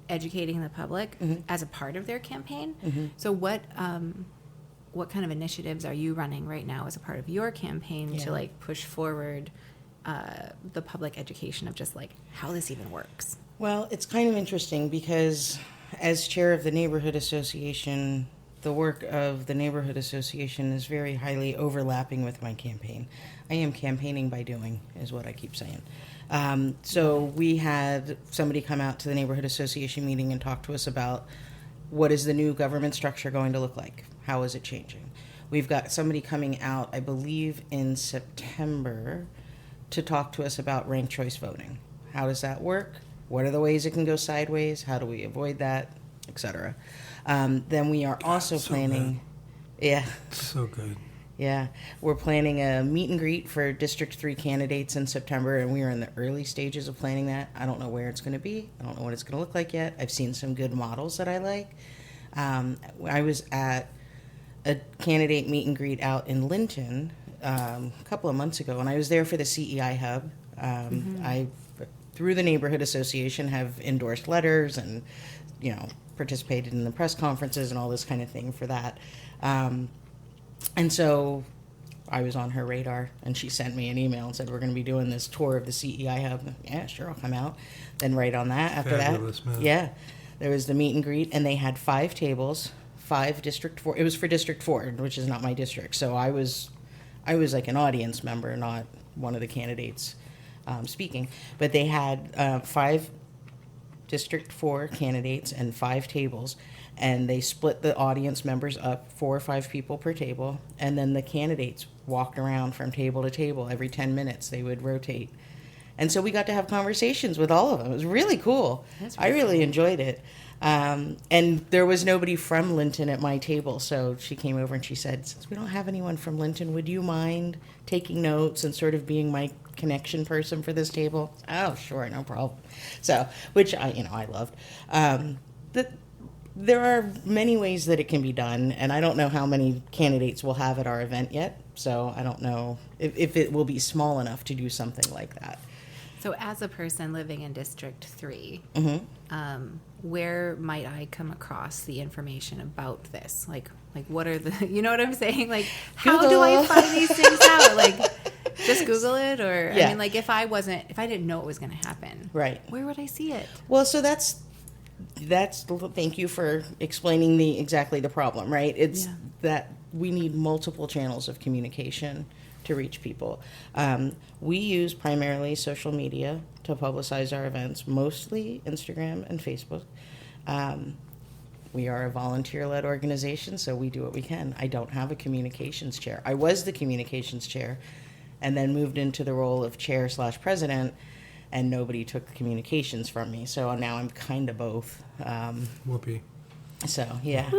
educating the public as a part of their campaign. So what kind of initiatives are you running right now as a part of your campaign to push forward the public education of just how this even works? Well, it's kind of interesting because as chair of the neighborhood association, the work of the neighborhood association is very highly overlapping with my campaign. I am campaigning by doing, is what I keep saying. So we had somebody come out to the neighborhood association meeting and talk to us about what is the new government structure going to look like? How is it changing? We've got somebody coming out, I believe, in September to talk to us about ranked choice voting. How does that work? What are the ways it can go sideways? How do we avoid that? Et cetera. Then we are also planning... So good. Yeah, we're planning a meet and greet for District 3 candidates in September, and we are in the early stages of planning that. I don't know where it's going to be. I don't know what it's going to look like yet. I've seen some good models that I like. I was at a candidate meet and greet out in Linton a couple of months ago, and I was there for the CEI Hub. I, through the Neighborhood Association, have endorsed letters and, participated in the press conferences and all this kind of thing for that. And so I was on her radar, and she sent me an email and said, we're going to be doing this tour of the CEI Hub. Yeah, sure, I'll come out. Then right on that, after Fabulous, that, man. yeah, there was the meet and greet, and they had 5 tables, 5 District 4. It was for District 4, which is not my district. So I was like an audience member, not one of the candidates speaking. But they had 5 District 4 candidates and 5 tables, and they split the audience members up, 4 or 5 people per table, and then the candidates walked around from table to table. Every 10 minutes they would rotate. And so we got to have conversations with all of them. It was really cool. I really enjoyed it. And there was nobody from Linton at my table, so she came over and she said, since we don't have anyone from Linton, would you mind taking notes and sort of being my connection person for this table? Oh, sure, no problem. So, which I loved. There are many ways that it can be done, and I don't know how many candidates we'll have at our event yet, so I don't know if it will be small enough to do something like that. So as a person living in District 3, where might I come across the information about this? Like what are the, you know what I'm saying? Like, how do I find these things out? Like, just Google it? Or, Yeah. I mean, like, if I didn't know it was going to happen, Right. where would I see it? Well, so that's thank you for explaining exactly the problem, right? It's that we need multiple channels of communication to reach people. We use primarily social media to publicize our events, mostly Instagram and Facebook. We are a volunteer-led organization, so we do what we can. I don't have a communications chair. I was the communications chair and then moved into the role of chair/president, and nobody took communications from me. So now I'm kind of both. Whoopee. So, yeah,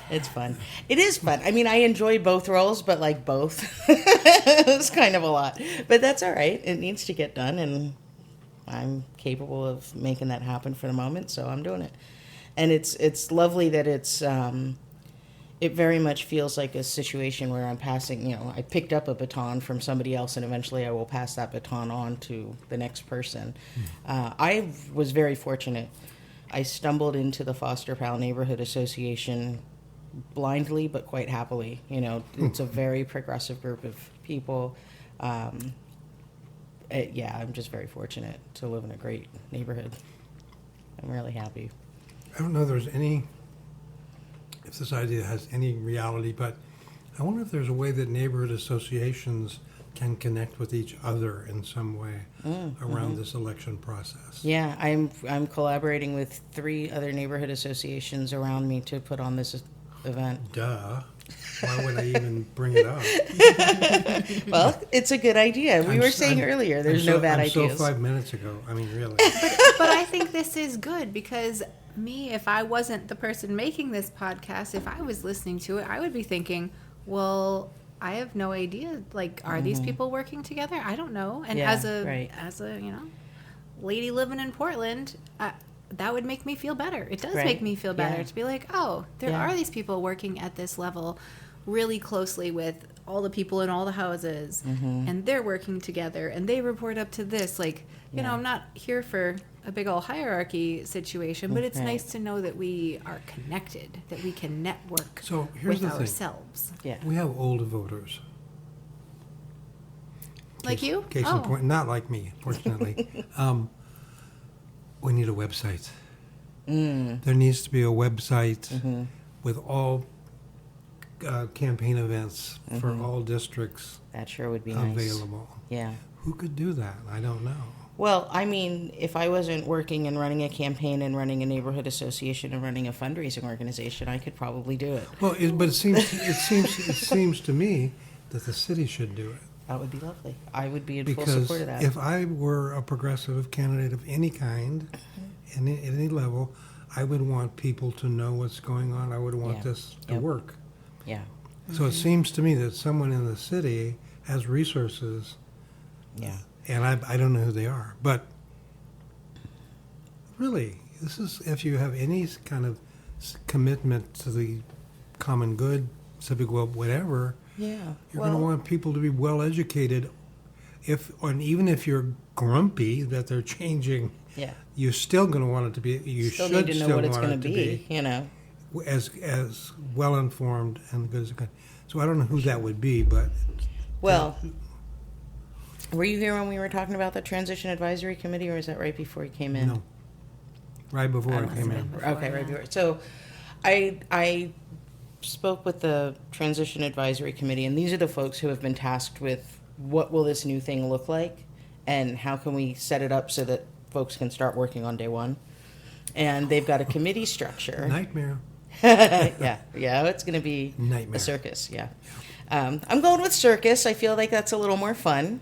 it's fun. It is fun. I mean, I enjoy both roles, but like both. It's kind of a lot. But that's all right. It needs to get done, and I'm capable of making that happen for the moment, so I'm doing it. And it's lovely that it very much feels like a situation where I'm passing, I picked up a baton from somebody else, and eventually I will pass that baton on to the next person. I was very fortunate. I stumbled into the Foster-Powell Neighborhood Association blindly, but quite happily. It's a very progressive group of people. I'm just very fortunate to live in a great neighborhood. I'm really happy. I don't know if this idea has any reality, but I wonder if there's a way that neighborhood associations can connect with each other in some way around this election process. Yeah, I'm collaborating with 3 other neighborhood associations around me to put on this event. Duh. Why would I even bring it up? Well, it's a good idea. We were saying earlier, there's no bad ideas. So 5 minutes ago. I mean, really. But I think this is good because if I wasn't the person making this podcast, if I was listening to it, I would be thinking, well, I have no idea. Like, are these people working together? I don't know. And as a lady living in Portland, that would make me feel better. It does make me feel better to be like, oh, there are these people working at this level really closely with all the people in all the houses, and they're working together, and they report up to this. Like, I'm not here for a big old hierarchy situation, but it's nice to know that we are connected, that we can network with ourselves. Yeah. We have older voters. Like you? Case in point, not like me, fortunately. We need a website. There needs to be a website with all campaign events for all districts. That sure would be available. Nice. Yeah. Who could do that? I don't know. Well, I mean, if I wasn't working and running a campaign and running a neighborhood association and running a fundraising organization, I could probably do it. Well, but it seems to me that the city should do it. That would be lovely. I would be in full support of that. If I were a progressive candidate of any kind, at any level, I would want people to know what's going on. I would want this to work. Yeah. So it seems to me that someone in the city has resources, Yeah. and I don't know who they are. But really, this is if you have any kind of commitment to the common good, civic well, whatever, Yeah. you're going to want people to be well educated. And even if you're grumpy that they're changing, Yeah. you're still going to want it to be. You Still should need to know still what it's want going it to be, you know. as well informed and good as it can. So I don't know who that would be, but Well, were you here when we were talking about the Transition Advisory Committee, or was that right before you came in? no. Right before I came in. Okay, right before. So I spoke with the Transition Advisory Committee, and these are the folks who have been tasked with what will this new thing look like, and how can we set it up so that folks can start working on day one. And they've got a committee structure. Nightmare. Yeah, it's going to be Nightmare. a circus, yeah. I'm going with circus. I feel like that's a little more fun.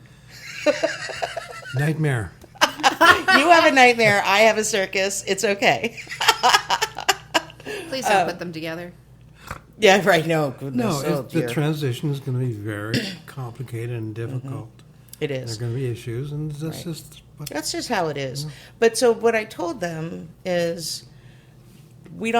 Nightmare. You have a nightmare. I have a circus. It's okay. Please don't put them together. Yeah, right. No, goodness. No, Oh, the dear. transition is going to be very complicated and difficult. It There is. are going to be issues, and that's Right. just what That's just how it is. But so what I told them is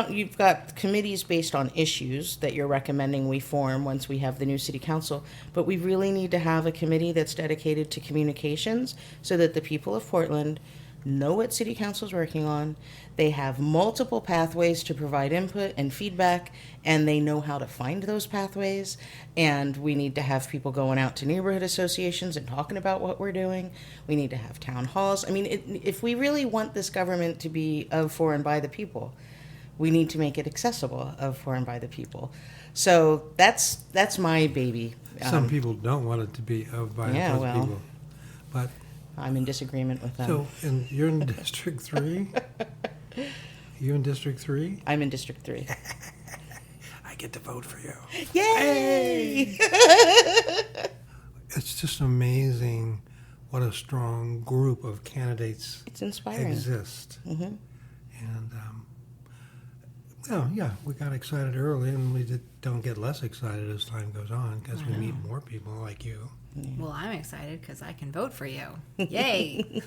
you've got committees based on issues that you're recommending we form once we have the new city council, but we really need to have a committee that's dedicated to communications so that the people of Portland know what city council's working on. They have multiple pathways to provide input and feedback, and they know how to find those pathways. And we need to have people going out to neighborhood associations and talking about what we're doing. We need to have town halls. I mean, if we really want this government to be of, for, and by the people, we need to make it accessible of, for, and by the people. So that's my baby. some people don't want it to be of by Yeah, those well. people. But I'm in disagreement with them. so, and you're in District 3? You in District 3? I'm in District 3. I get to vote for you. Yay! It's just amazing what a strong group of candidates It's inspiring. exist. hmm And, well, yeah, we got excited early, and we don't get less excited as time goes on because we meet more people like you. Well, I'm excited because I can vote for you. Yay!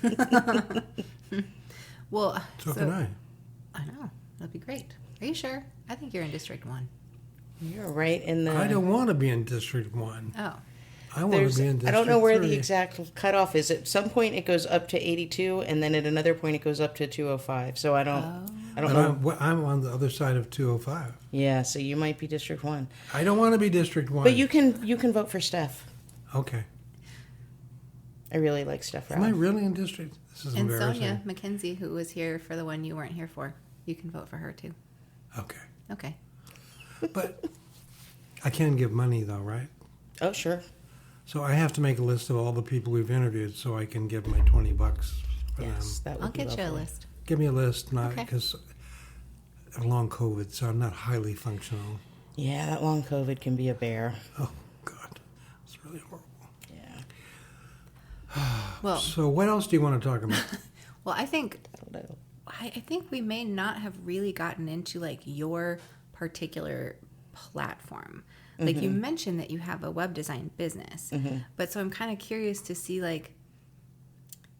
Well, So can I. I know. That'd be great. Are you sure? I think you're in District 1. You're right in the. I don't want to be in District 1. Oh. I want to be in District 3. I don't know where the exact cutoff is. At some point, it goes up to 82, and then at another point, it goes up to 205. So I don't But know. I'm on the other side of 205. Yeah, so you might be District 1. I don't want to be District 1. But you can vote for Steph. Okay. I really like Steph Am I Rowell. really in District? This is And embarrassing. Sonia McKenzie, who was here for the one you weren't here for. You can vote for her, too. Okay. Okay. But I can give money, though, right? Oh, sure. So I have to make a list of all the people we've interviewed so I can give my $20 for Yes, them. that would I'll be get you a lovely. list. Give me a list, not Okay. because long COVID, so I'm not highly functional. Yeah, that long COVID can be a bear. Oh, God. It's really horrible. Yeah. Well, So what else do you want to talk about? well, I think I don't know. I think we may not have really gotten into like your particular platform. Like you mentioned that you have a web design business, but so I'm kind of curious to see like,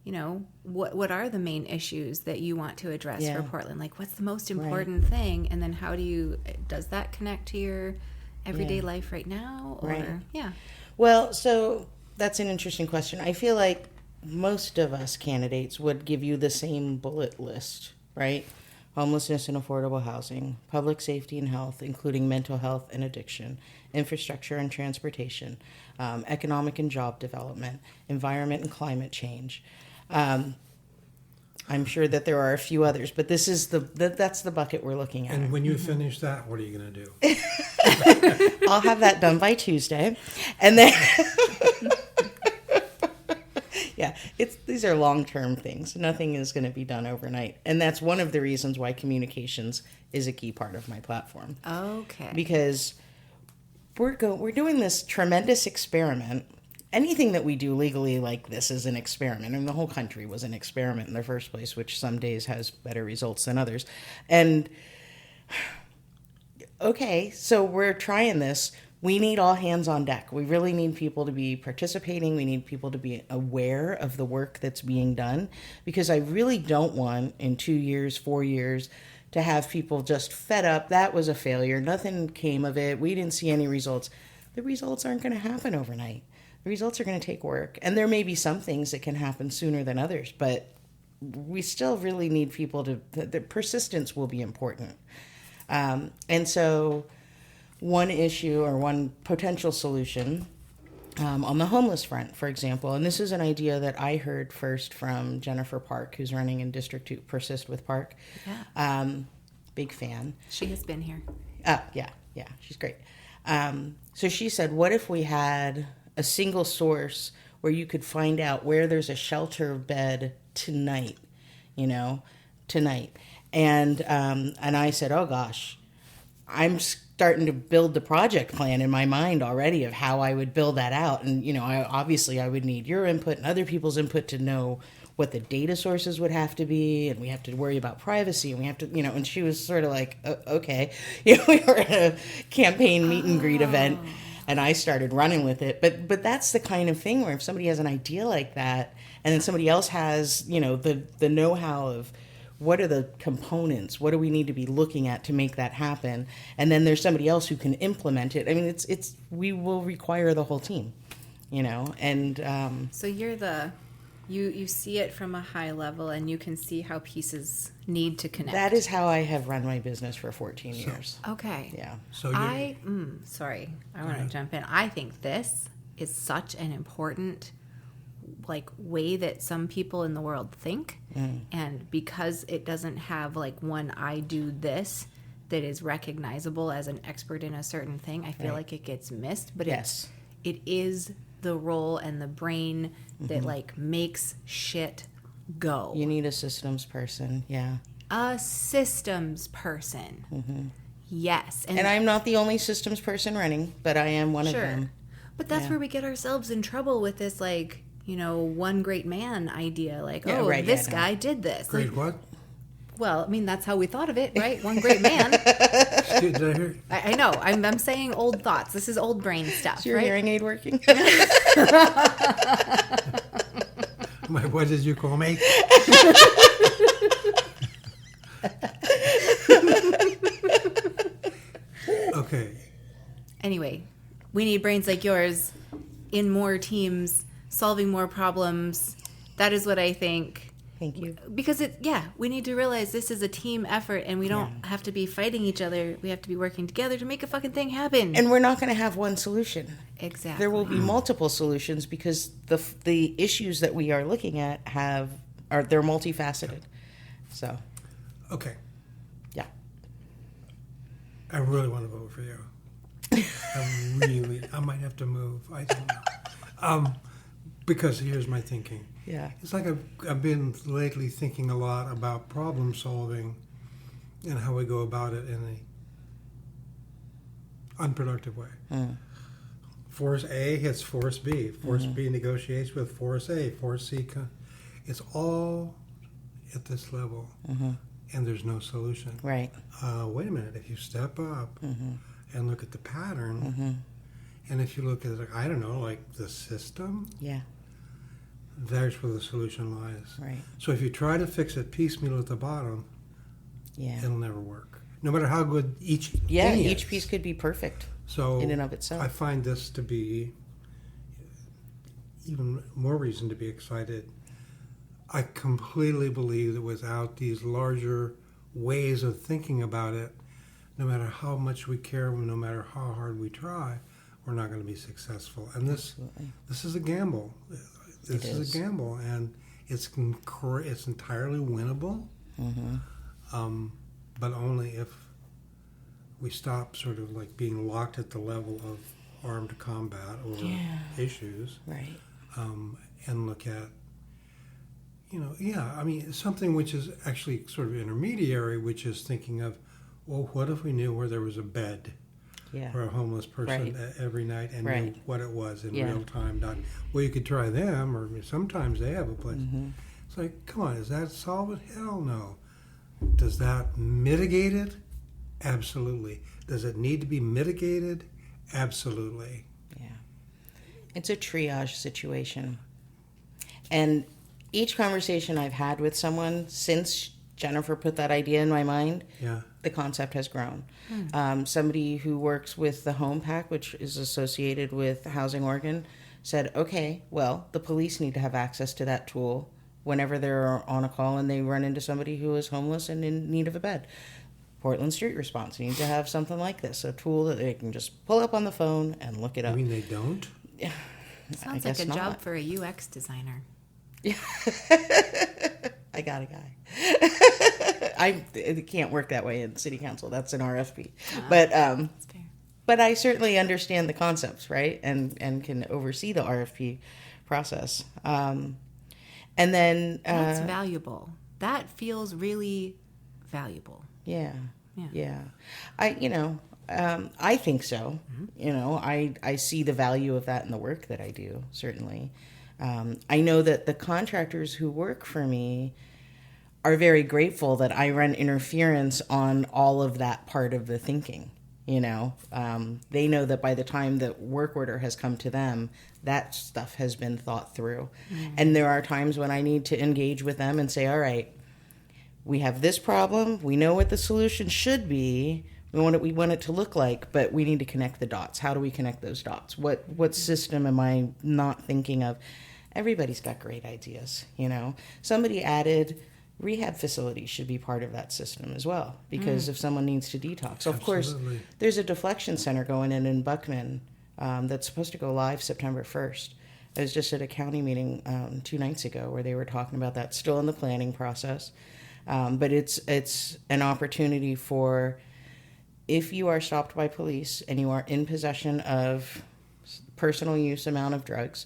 you know, what are the main issues that you want to address Yeah. for Portland? Like, what's the most important thing, and then how does that connect to your everyday Yeah. life right now? Or Right. yeah, Well, so that's an interesting question. I feel like most of us candidates would give you the same bullet list, right? Homelessness and affordable housing, public safety and health, including mental health and addiction, infrastructure and transportation, economic and job development, environment and climate change. I'm sure that there are a few others, but this is that's the bucket we're looking at. And when you finish that, what are you going to do? I'll have that done by Tuesday, and then yeah, these are long-term things. Nothing is going to be done overnight, and that's one of the reasons why communications is a key part of my platform. okay, Because we're doing this tremendous experiment. Anything that we do legally like this is an experiment. I mean, the whole country was an experiment in the first place, which some days has better results than others. And okay, so we're trying this. we need all hands on deck. We really need people to be participating. We need people to be aware of the work that's being done, because I really don't want in 2 years, 4 years to have people just fed up. That was a failure. Nothing came of it. We didn't see any results. The results aren't going to happen overnight. The results are going to take work. And there may be some things that can happen sooner than others, but we still really need people to, the persistence will be important. And so one issue or one potential solution on the homeless front, for example, and this is an idea that I heard first from Jennifer Park, who's running in District 2, Persist with Park. Yeah. Big fan. She has been here. Yeah, she's great. So she said, what if we had a single source where you could find out where there's a shelter bed tonight, tonight. And I said, oh gosh, I'm starting to build the project plan in my mind already of how I would build that out. And, I would need your input and other people's input to know what the data sources would have to be. And we have to worry about privacy, and we have to, and she was sort of like, okay, we were at a campaign meet and greet event, and I started running with it. But that's the kind of thing where if somebody has an idea like that, and then somebody else has, the know-how of what are the components, what do we need to be looking at to make that happen, and then there's somebody else who can implement it. I mean, it's we will require the whole team, and So you're you see it from a high level, and you can see how pieces need to connect. that is how I have run my business for 14 years. Okay. Yeah. So I want to jump in. I think this is such an important way that some people in the world think, and because it doesn't have one I do this that is recognizable as an expert in a certain thing, I feel like it gets missed. But Yes. it is the role and the brain that makes shit go. You need a systems person. Yeah. A systems person. Yes. And I'm not the only systems person running, but I am one of them. But that's where we get ourselves in trouble with this, one great man idea. This guy did this. Great what? Well, I mean, that's how we thought of it, right? One great man. Did I hear? I know. I'm saying old thoughts. This is old brain stuff, Is your right? hearing aid working? What did you call me? Okay. Anyway, we need brains like yours in more teams, solving more problems. That is what I think. Thank you. Because we need to realize this is a team effort, and we don't have to be fighting each other. We have to be working together to make a fucking thing happen. And we're not going to have one solution. Exactly. There will be multiple solutions because the issues that we are looking at they're multifaceted. So, Okay. yeah. I really want to vote for you. I might have to move. I don't know. Because here's my thinking. Yeah. It's like I've been lately thinking a lot about problem solving and how we go about it in a unproductive way. Force A hits Force B. Force B negotiates with Force A. Force C. It's all at this level, and there's no solution. Right. Wait a minute. If you step up and look at the pattern, and if you look at, the system, Yeah. there's where the solution lies. Right. So if you try to fix it piecemeal at the bottom, Yeah. it'll never work. No matter how good each Yeah. thing Each is. piece could be perfect So in and of itself. I find this to be even more reason to be excited. I completely believe that without these larger ways of thinking about it, no matter how much we care, no matter how hard we try, we're not going to be successful. And this is a gamble. This is a gamble, and it's entirely winnable, but only if we stop sort of being locked at the level of armed combat over issues, Right. and look at, something which is actually sort of intermediary, which is thinking of, well, what if we knew where there was a bed Yeah. for a homeless person Right. every night and Right. knew what it was in Yeah. real time? Well, you could try them, or sometimes they have a place. It's like, come on, does that solve it? Hell no. Does that mitigate it? Absolutely. Does it need to be mitigated? Absolutely. Yeah. It's a triage situation. And each conversation I've had with someone since Jennifer put that idea in my mind, Yeah. the concept has grown. Somebody who works with the Home Pack, which is associated with Housing Oregon, said, okay, well, the police need to have access to that tool whenever they're on a call and they run into somebody who is homeless and in need of a bed. Portland Street Response needs to have something like this, a tool that they can just pull up on the phone and look it I up. mean, they don't? Sounds like a job for a UX designer. I got a guy. It can't work that way in city council. That's an RFP. That's fair. But I certainly understand the concepts, right? And can oversee the RFP process. And then That's valuable. That feels really valuable. yeah. Yeah. I think so. I see the value of that in the work that I do, certainly. I know that the contractors who work for me are very grateful that I run interference on all of that part of the thinking. They know that by the time the work order has come to them, that stuff has been thought through. And there are times when I need to engage with them and say, all right, we have this problem. We know what the solution should be. We want it to look like, but we need to connect the dots. How do we connect those dots? What system am I not thinking of? Everybody's got great ideas, Somebody added rehab facilities should be part of that system as well, because if someone needs to detox. Of course, there's a deflection center going in Buckman that's supposed to go live September 1st. I was just at a county meeting 2 nights ago where they were talking about that, still in the planning process. But it's an opportunity for, if you are stopped by police and you are in possession of personal use amount of drugs,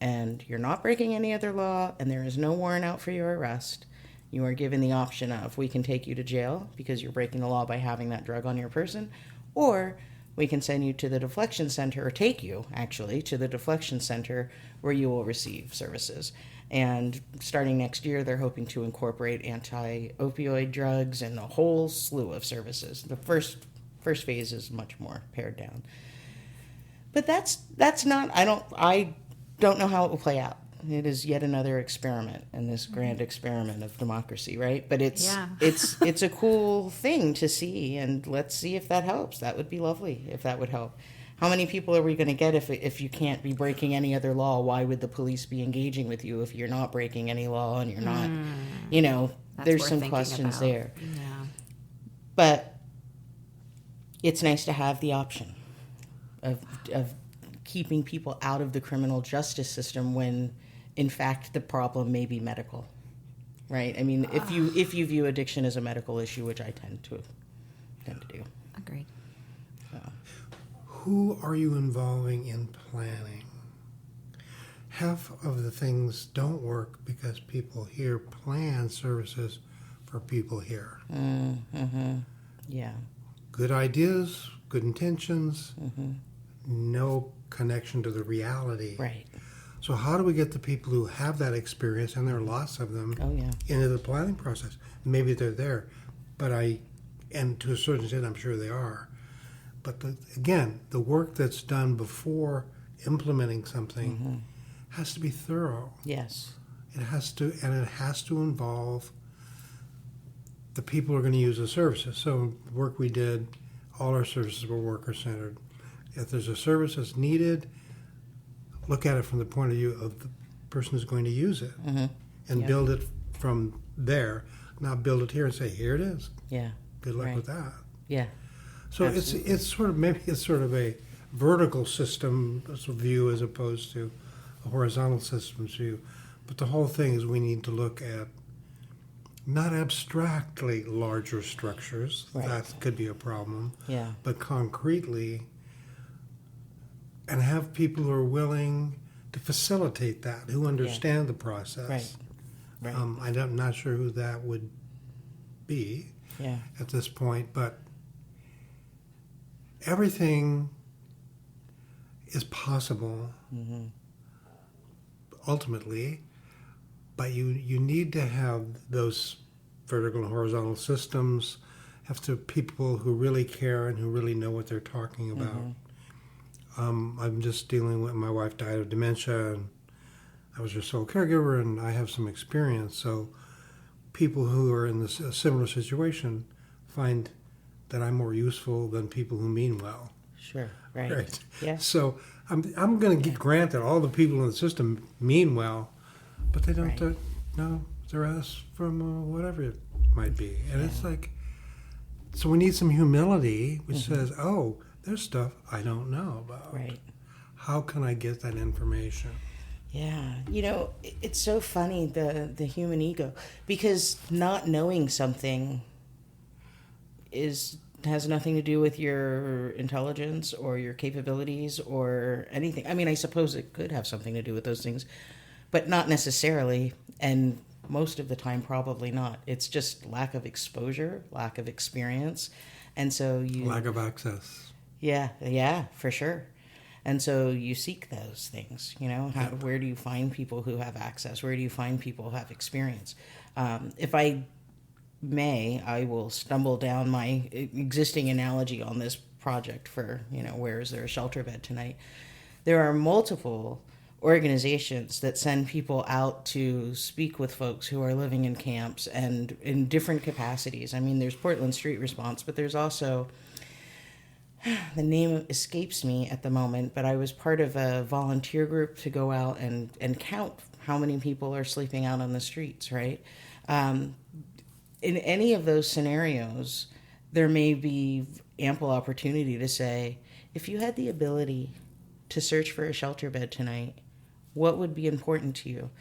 and you're not breaking any other law and there is no warrant out for your arrest, you are given the option of, we can take you to jail because you're breaking the law by having that drug on your person, or we can send you to the deflection center, or take you actually to the deflection center where you will receive services. And starting next year, they're hoping to incorporate anti-opioid drugs and a whole slew of services. The first phase is much more pared down. But that's not, I don't know how it will play out. It is yet another experiment in this grand experiment of democracy, right? But it's a cool thing to see, and let's see if that helps. That would be lovely if that would help. How many people are we going to get if you can't be breaking any other law? Why would the police be engaging with you if you're not breaking any law and you're not, there's some questions there. Yeah. But it's nice to have the option of keeping people out of the criminal justice system when, in fact, the problem may be medical, right? I mean, if you view addiction as a medical issue, which I tend to do. Agreed. Who are you involving in planning? Half of the things don't work because people here plan services for people here. Yeah. Good ideas, good intentions, no connection to the reality. Right. So how do we get the people who have that experience, and there are lots of them, into the planning process? Maybe they're there, and to a certain extent, I'm sure they are. But again, the work that's done before implementing something has to be thorough. Yes. It has to involve the people who are going to use the services. So the work we did, all our services were worker-centered. If there's a service that's needed, look at it from the point of view of the person who's going to use it, and build it from there. Not build it here and say, here it is. Yeah. Good luck with that. Yeah. So it's sort of a vertical system view as opposed to a horizontal systems view. But the whole thing is we need to look at not abstractly larger structures. Right. That could be a problem. Yeah. But concretely, and have people who are willing to facilitate that, who understand the process. Right. I'm not sure who that would be at this point, but everything is possible ultimately, but you need to have those vertical and horizontal systems have to people who really care and who really know what they're talking about. I'm just dealing with, my wife died of dementia, and I was her sole caregiver, and I have some experience. So people who are in this similar situation find that I'm more useful than people who mean well. Sure. Right. Right. Yeah. So I'm going to grant that all the people in the system mean well, but they don't Right. know the rest from whatever it might be. And it's like, so we need some humility, which says, oh, there's stuff I don't know about. Right. How can I get that information? Yeah. It's so funny, the human ego, because not knowing something has nothing to do with your intelligence or your capabilities or anything. I mean, I suppose it could have something to do with those things, but not necessarily, and most of the time probably not. It's just lack of exposure, lack of experience, and so Lack of access. Yeah, for sure. And so you seek those things, where do you find people who have access? Where do you find people who have experience? If I may, I will stumble down my existing analogy on this project for, where is there a shelter bed tonight? There are multiple organizations that send people out to speak with folks who are living in camps and in different capacities. I mean, there's Portland Street Response, but there's also, the name escapes me at the moment, but I was part of a volunteer group to go out and count how many people are sleeping out on the streets, right? In any of those scenarios, there may be ample opportunity to say, if you had the ability to search for a shelter bed tonight, what would be important to you?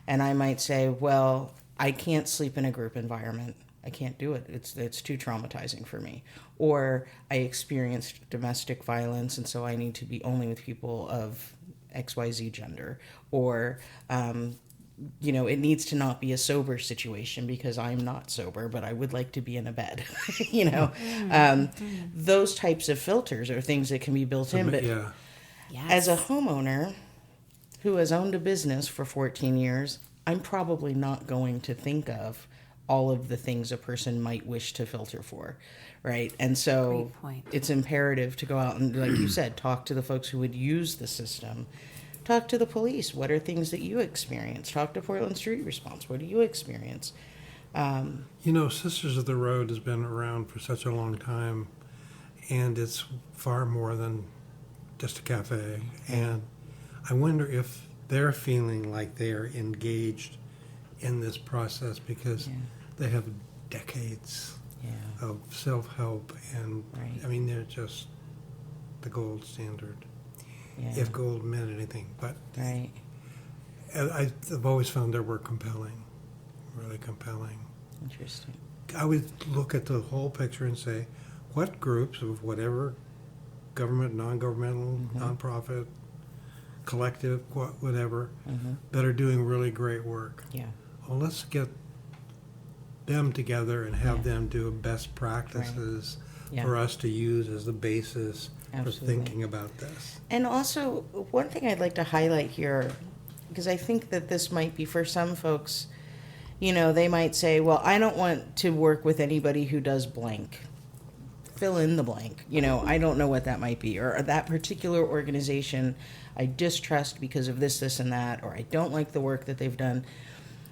And I might say, well, I can't sleep in a group environment. I can't do it. It's too traumatizing for me. Or I experienced domestic violence, and so I need to be only with people of XYZ gender. Or, it needs to not be a sober situation because I'm not sober, but I would like to be in a bed. Those types of filters are things that can be built in. But as a homeowner who has owned a business for 14 years, I'm probably not going to think of all of the things a person might wish to filter for, right? And so it's imperative to go out and, like you said, talk to the folks who would use the system. Talk to the police. What are things that you experience? Talk to Portland Street Response. What do you experience? Sisters of the Road has been around for such a long time, and it's far more than just a cafe. And I wonder if they're feeling like they're engaged in this process because they have decades of self-help, and I mean, they're just the gold standard. If gold meant anything. But I've always found their work compelling, really compelling. Interesting. I would look at the whole picture and say, what groups of whatever, government, non-governmental, nonprofit, collective, whatever, that are doing really great work. Yeah. Well, let's get them together and have them do best practices for us to use as the basis for thinking about this. And also, one thing I'd like to highlight here, because I think that this might be for some folks, they might say, well, I don't want to work with anybody who does blank. Fill in the blank. I don't know what that might be. Or that particular organization I distrust because of this, this, and that, or I don't like the work that they've done.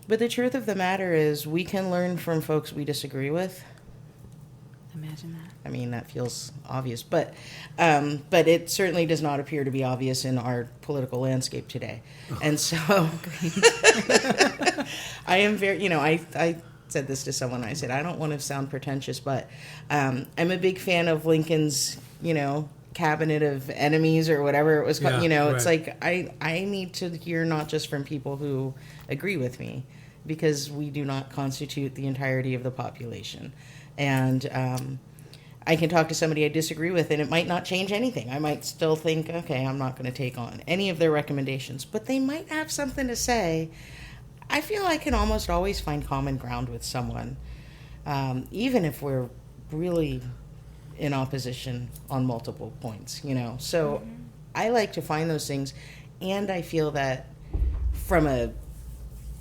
But the truth of the matter is we can learn from folks we disagree with. Imagine that. I mean, that feels obvious, but it certainly does not appear to be obvious in our political landscape today. And so I am very, I said this to someone. I said, I don't want to sound pretentious, but I'm a big fan of Lincoln's, cabinet of enemies or whatever it was called. It's like I need to hear not just from people who agree with me, because we do not constitute the entirety of the population. And I can talk to somebody I disagree with, and it might not change anything. I might still think, okay, I'm not going to take on any of their recommendations, but they might have something to say. I feel I can almost always find common ground with someone, even if we're really in opposition on multiple points, So I like to find those things, and I feel that from a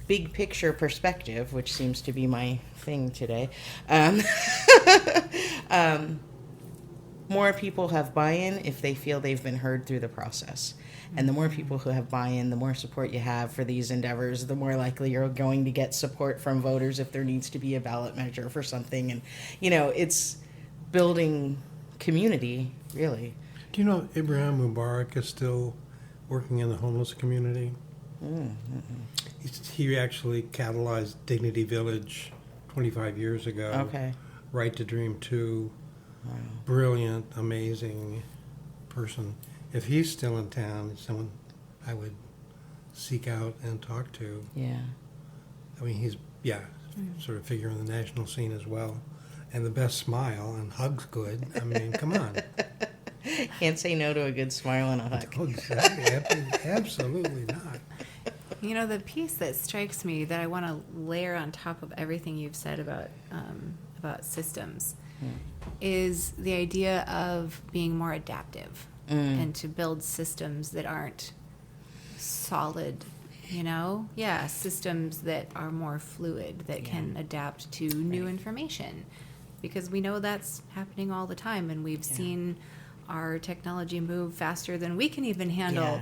big picture perspective, which seems to be my thing today, More people have buy-in if they feel they've been heard through the process. And the more people who have buy-in, the more support you have for these endeavors, the more likely you're going to get support from voters if there needs to be a ballot measure for something. And, it's building community, really. Do you know Ibrahim Mubarak is still working in the homeless community? He actually catalyzed Dignity Village 25 years ago. Okay. Right to Dream 2. Wow. Brilliant, amazing person. If he's still in town, someone I would seek out and talk to. Yeah. I mean, he's, sort of figure in the national scene as well. And the best smile, and hugs good. I mean, come on. Can't say no to a good smile and a hug. Oh, exactly. Absolutely not. The piece that strikes me that I want to layer on top of everything you've said about systems is the idea of being more adaptive and to build systems that aren't solid, systems that are more fluid, that can adapt to new information, because we know that's happening all the time, and we've seen our technology move faster than we can even handle,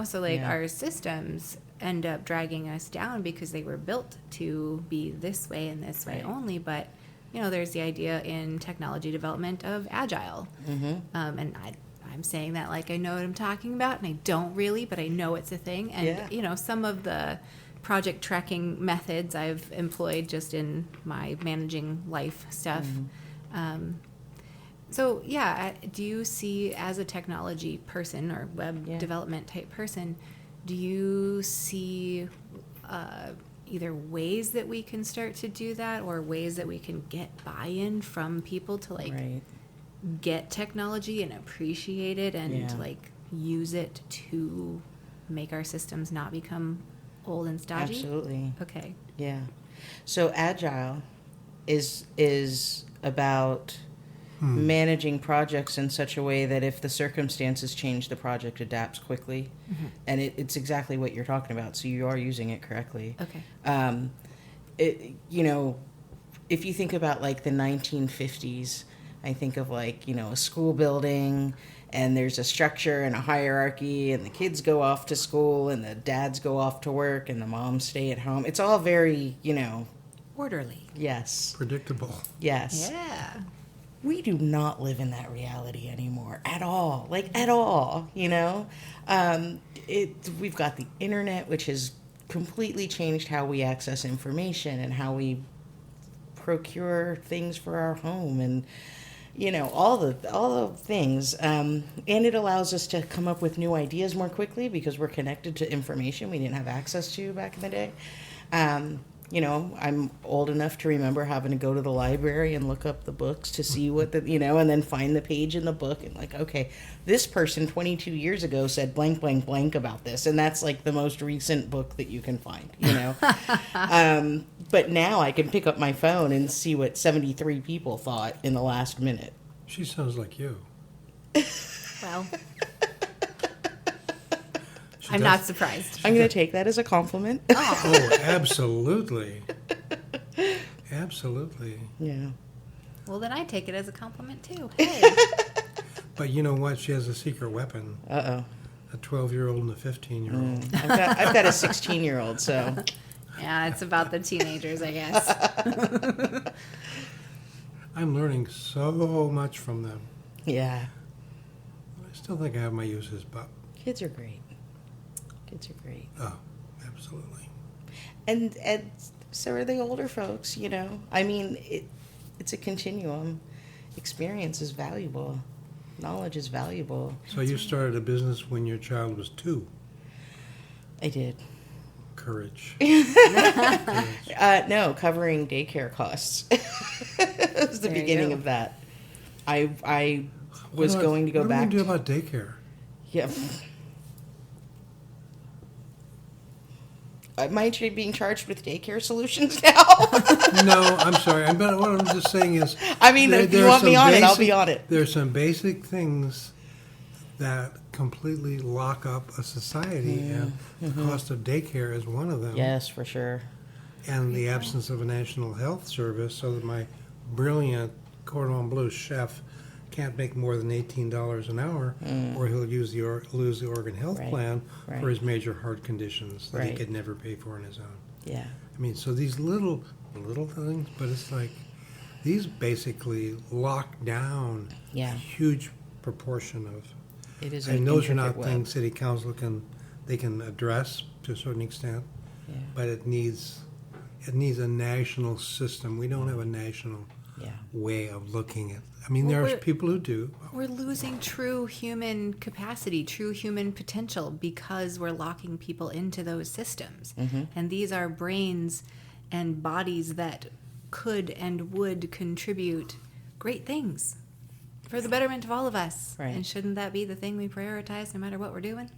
so our systems end up dragging us down because they were built to be this way and this way only. But there's the idea in technology development of agile, and I'm saying that like I know what I'm talking about, and I don't really, but I know it's a thing. And some of the project tracking methods I've employed just in my managing life stuff. So, do you see, as a technology person or web development type person, do you see either ways that we can start to do that, or ways that we can get buy-in from people to get technology and appreciate it and use it to make our systems not become old and stodgy? Absolutely. Okay. Yeah. So agile is about managing projects in such a way that if the circumstances change, the project adapts quickly. And it's exactly what you're talking about. So you are using it correctly. Okay. If you think about like the 1950s, I think of a school building, and there's a structure and a hierarchy, and the kids go off to school and the dads go off to work and the moms stay at home. It's all very, Orderly. Yes. Predictable. Yes. Yeah. We do not live in that reality anymore at all. At all, we've got the internet, which has completely changed how we access information and how we procure things for our home, and all the things, and it allows us to come up with new ideas more quickly because we're connected to information we didn't have access to back in the day. I'm old enough to remember having to go to the library and look up the books to see what and then find the page in the book and okay, this person 22 years ago said blank, blank, blank about this. And that's the most recent book that you can find, But now I can pick up my phone and see what 73 people thought in the last minute. She sounds like you. Well, I'm not surprised. I'm going to take that as a compliment. Oh, absolutely. Absolutely. Yeah. Well, then I take it as a compliment, too. Hey. But you know what? She has a secret weapon. Uh-oh. A 12-year-old and a 15-year-old. I've got a 16-year-old, so... Yeah, it's about the teenagers, I guess. I'm learning so much from them. Yeah. I still think I have my uses, but... Kids are great. Kids are great. Oh, absolutely. And so are the older folks, I mean, it's a continuum. Experience is valuable. Knowledge is valuable. So you started a business when your child was 2. I did. Courage. No, covering daycare costs. It was the beginning of that. I was going to go back. What do we do about daycare? Yeah. Am I being charged with daycare solutions now? No, I'm sorry. But what I'm just saying is... I mean, if you want me on it, I'll be on it. There are some basic things that completely lock up a society, and the cost of daycare is one of them. Yes, for sure. And the absence of a national health service, so that my brilliant cordon bleu chef can't make more than $18 an hour, or he'll lose the Oregon Health Plan for his major heart conditions that he could never pay for on his own. Yeah. I mean, so these little things, but it's like these basically lock down a huge proportion of. It is. And those are not things City Council can address to a certain extent, but it needs a national system. We don't have a national way of looking at. I mean, there's people who do. We're losing true human capacity, true human potential, because we're locking people into those systems. And these are brains and bodies that could and would contribute great things for the betterment of all of us. Right. And shouldn't that be the thing we prioritize no matter what we're doing?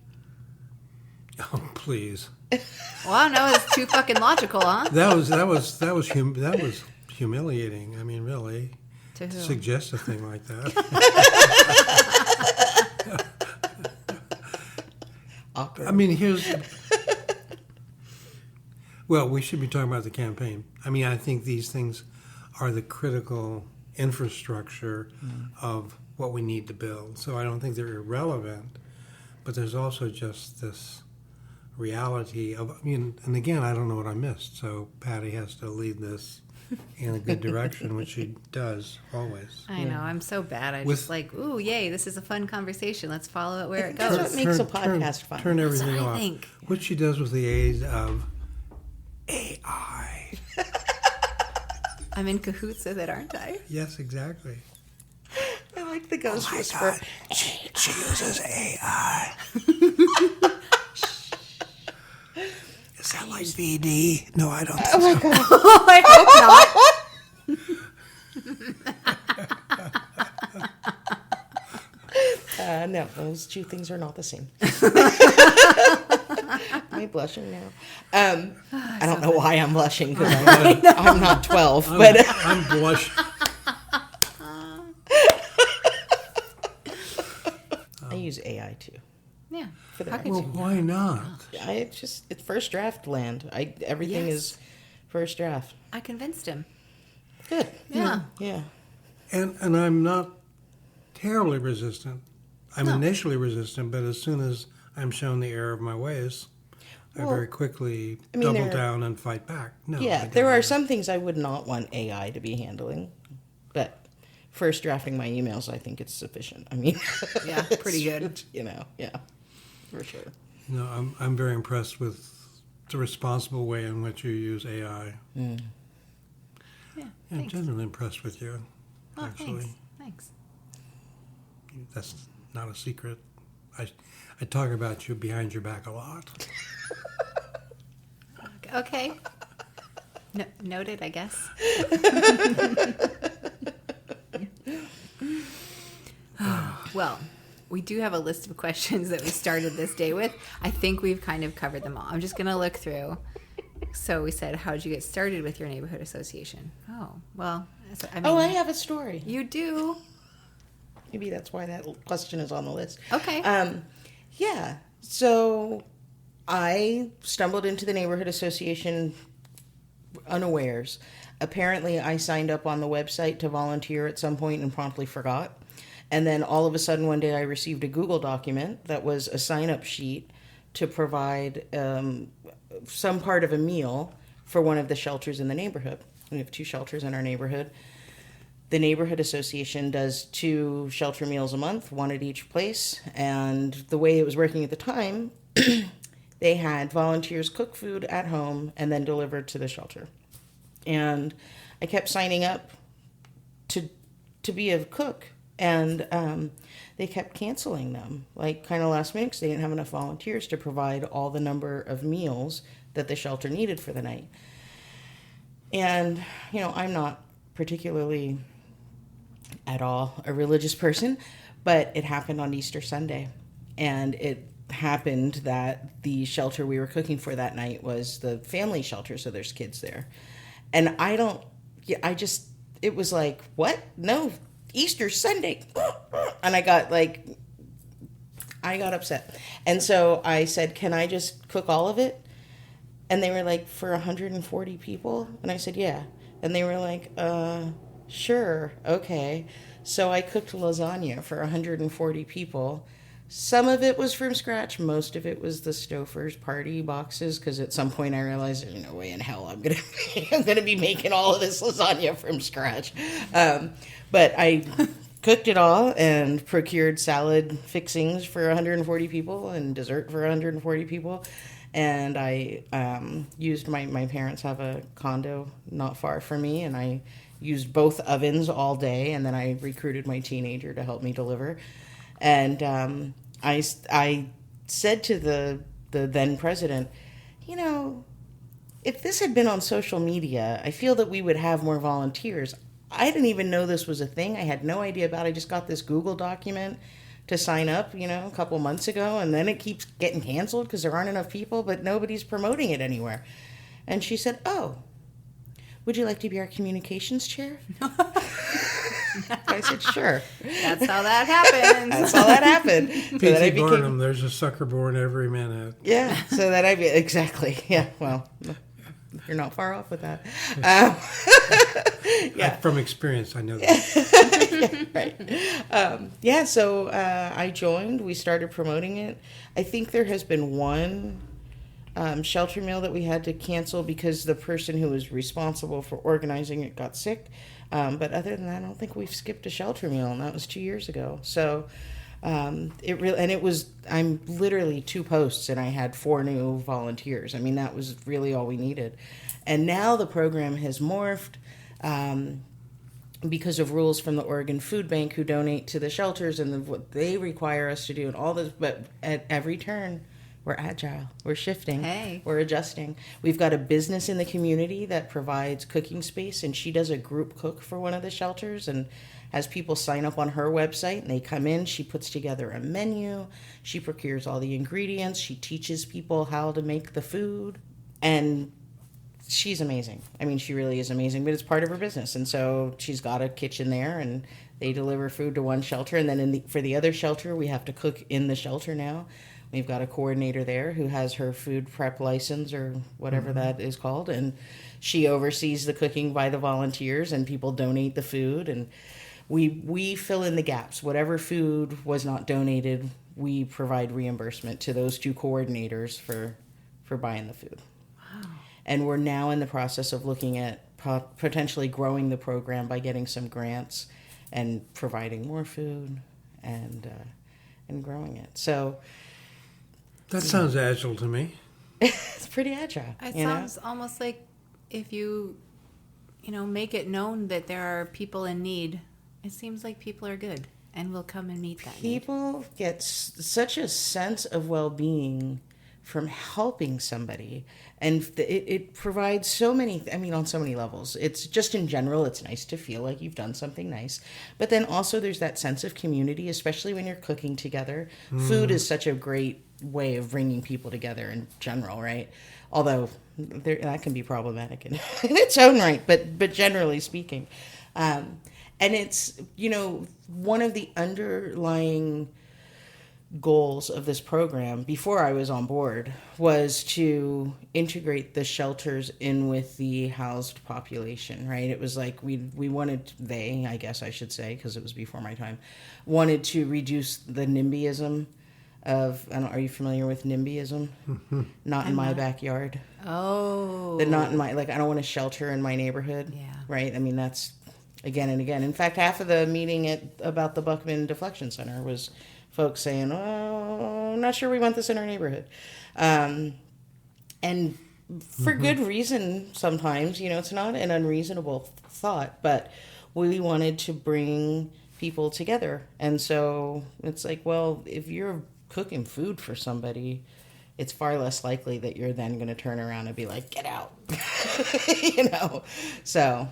Oh, please. Well, I don't know. It's too fucking logical, huh? That was humiliating. I mean, really. To who? Suggest a thing like that. Awkward. I mean, well, we should be talking about the campaign. I mean, I think these things are the critical infrastructure of what we need to build. So I don't think they're irrelevant, but there's also just this reality of, I mean, and again, I don't know what I missed. So Patty has to lead this in a good direction, which she does always. I know. I'm so bad. I just ooh, yay, this is a fun conversation. Let's follow it where it goes. That's what makes a podcast fun. Turn everything That's what I off. think. Which she does with the aid of AI. I'm in cahoots with it, aren't I? Yes, exactly. I like the ghost whisper. She uses AI. Is that like VD? No, I don't think so. Oh, I hope not. No, those two things are not the same. Am I blushing now? I don't know why I'm blushing because I'm not 12, but I'm blushing. I use AI too. Yeah. For the How could Well, you? why not? It's first draft land. Everything is first draft. I convinced him. Good. Yeah. Yeah. And I'm not terribly resistant. I'm initially resistant, but as soon as I'm shown the error of my ways, I very quickly double down and fight back. No, Yeah, there are some things I would not want AI to be handling, but first drafting my emails, I think it's sufficient. I mean, Yeah, pretty good. Yeah, for sure. No, I'm very impressed with the responsible way in which you use AI. Yeah. I'm Thanks. genuinely impressed with you, Oh, actually. Thanks. That's not a secret. I talk about you behind your back a lot. Okay. Noted, I guess. Well, we do have a list of questions that we started this day with. I think we've kind of covered them all. I'm just going to look through. So we said, how did you get started with your neighborhood association? Oh, well, I have a story. You do? Maybe that's why that question is on the list. Okay. Yeah. So I stumbled into the neighborhood association unawares. Apparently, I signed up on the website to volunteer at some point and promptly forgot. And then all of a sudden, one day, I received a Google document that was a sign-up sheet to provide some part of a meal for one of the shelters in the neighborhood. We have 2 shelters in our neighborhood. The neighborhood association does 2 shelter meals a month, 1 at each place. And the way it was working at the time, they had volunteers cook food at home and then deliver it to the shelter. And I kept signing up to be a cook. And they kept canceling them, like kind of last minute, because they didn't have enough volunteers to provide all the number of meals that the shelter needed for the night. And, I'm not particularly at all a religious person, but it happened on Easter Sunday. And it happened that the shelter we were cooking for that night was the family shelter, so there's kids there. And it was like, what? No, Easter Sunday. And I got upset. And so I said, can I just cook all of it? And they were like, for 140 people? And I said, yeah. And they were like, Sure. Okay. So I cooked lasagna for 140 people. Some of it was from scratch. Most of it was the Stouffer's party boxes. Because at some point I realized there's no way in hell I'm gonna be making all of this lasagna from scratch. But I cooked it all and procured salad fixings for 140 people and dessert for 140 people. And I used my parents have a condo not far from me, and I used both ovens all day, and then I recruited my teenager to help me deliver. And I said to the then president, you know, if this had been on social media, I feel that we would have more volunteers. I didn't even know this was a thing. I had no idea about it. I just got this Google document to sign up, a couple months ago, and then it keeps getting canceled because there aren't enough people, but nobody's promoting it anywhere. And she said, "Oh, would you like to be our communications chair?" I said, "Sure." That's how that happens. That's how that happened. So that I P.T. Barnum, there's a sucker born every minute. Yeah, so that exactly. Yeah, well, you're not far off with that. Yeah. From experience, I know that. Right. So I joined. We started promoting it. I think there has been one shelter meal that we had to cancel because the person who was responsible for organizing it got sick. But other than that, I don't think we've skipped a shelter meal, and that was 2 years ago. So I'm literally 2 posts, and I had 4 new volunteers. I mean, that was really all we needed. And now the program has morphed because of rules from the Oregon Food Bank, who donate to the shelters and what they require us to do and all this. But at every turn, we're agile. We're shifting. Hey. We're adjusting. We've got a business in the community that provides cooking space, and she does a group cook for one of the shelters and has people sign up on her website, and they come in. She puts together a menu. She procures all the ingredients. She teaches people how to make the food. And she's amazing. I mean, she really is amazing, but it's part of her business. And so she's got a kitchen there, and they deliver food to one shelter. And then for the other shelter, we have to cook in the shelter now. We've got a coordinator there who has her food prep license or whatever that is called. And she oversees the cooking by the volunteers, and people donate the food. And we fill in the gaps. Whatever food was not donated, we provide reimbursement to those 2 coordinators for buying the food. And we're now in the process of looking at potentially growing the program by getting some grants and providing more food and growing it. So That sounds agile to me. it's pretty agile. It sounds almost like if you make it known that there are people in need, it seems like people are good and will come and meet that need. People get such a sense of well-being from helping somebody, and it provides so many, on so many levels. It's just in general, it's nice to feel like you've done something nice, but then also there's that sense of community, especially when you're cooking together. Food is such a great way of bringing people together in general, right? Although that can be problematic in its own right, but generally speaking. And it's, one of the underlying goals of this program before I was on board was to integrate the shelters in with the housed population, right? It was like we wanted, I guess I should say, because it was before my time, wanted to reduce the NIMBYism of, are you familiar with NIMBYism? Not in my backyard. Oh. Not in my, I don't want a shelter in my neighborhood. Yeah. Right? That's again and again. In fact, half of the meeting about the Buckman Deflection Center was folks saying, "Oh, I'm not sure we want this in our neighborhood." And for good reason sometimes, it's not an unreasonable thought, but we wanted to bring people together. And so it's like, well, if you're cooking food for somebody, it's far less likely that you're then going to turn around and be like, "Get out." So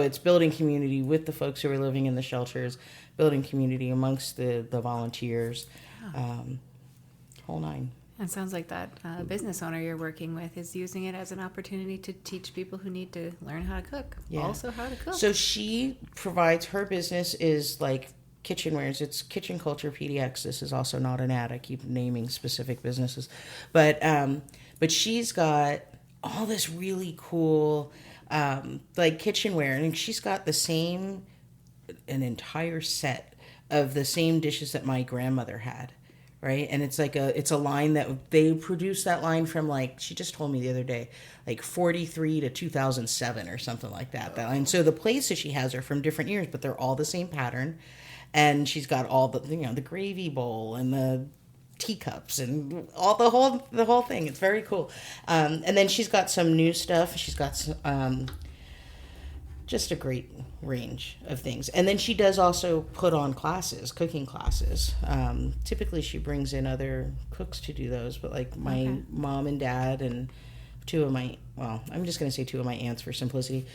it's building community with the folks who are living in the shelters, building community amongst the volunteers, whole nine. It sounds like that business owner you're working with is using it as an opportunity to teach people who need to learn how to cook. Yeah. Also how to cook. So she provides, her business is like kitchenwares. It's Kitchen Culture PDX. This is also not an ad. I keep naming specific businesses. But she's got all this really cool like kitchenware, and she's got an entire set of the same dishes that my grandmother had, right? And it's a line that they produce that line from, like, she just told me the other day, like 43 to 2007 or something like that. That line. So the plates that she has are from different years, but they're all the same pattern. And she's got all the, the gravy bowl and the teacups and all the whole thing. It's very cool. And then she's got some new stuff. She's got some, just a great range of things. And then she does also put on cooking classes. Typically she brings in other cooks to do those, but like my mom and dad and I'm just going to say two of my aunts for simplicity,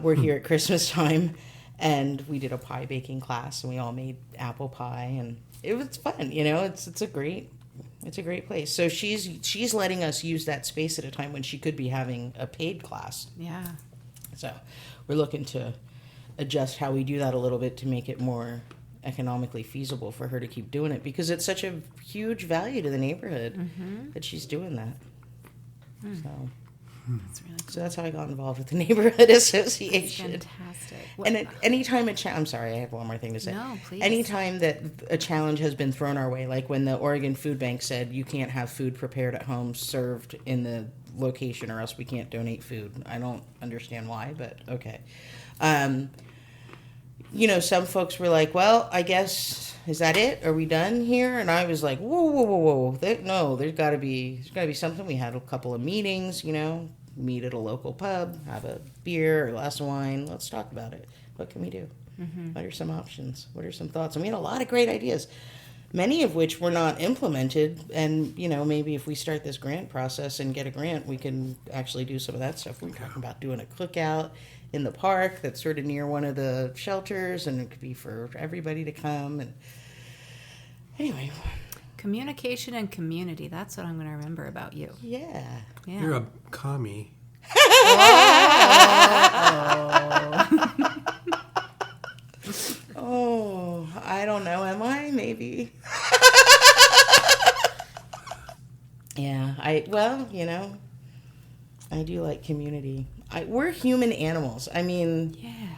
were here at Christmas time, and we did a pie baking class, and we all made apple pie, and it was fun. It's a great place. So she's letting us use that space at a time when she could be having a paid class. Yeah. So we're looking to adjust how we do that a little bit to make it more economically feasible for her to keep doing it, because it's such a huge value to the neighborhood that she's doing that. So That's really cool. So that's how I got involved with the Neighborhood Association. That's fantastic. And anytime I'm sorry, I have one more thing to say. No, please. Anytime that a challenge has been thrown our way, like when the Oregon Food Bank said you can't have food prepared at home served in the location or else we can't donate food. I don't understand why, but okay. Some folks were like, well, I guess, is that it? Are we done here? And I was like, whoa. No, there's got to be something. We had a couple of meetings, meet at a local pub, have a beer or a glass of wine. Let's talk about it. What can we do? What are some options? What are some thoughts? And we had a lot of great ideas, many of which were not implemented. And, maybe if we start this grant process and get a grant, we can actually do some of that stuff. We're talking about doing a cookout in the park that's sort of near one of the shelters, and it could be for everybody to come. And anyway, communication and community. That's what I'm going to remember about you. Yeah. You're a commie. Oh, I don't know. Am I? Maybe. Yeah. I do like community. We're human animals. I mean, Yeah.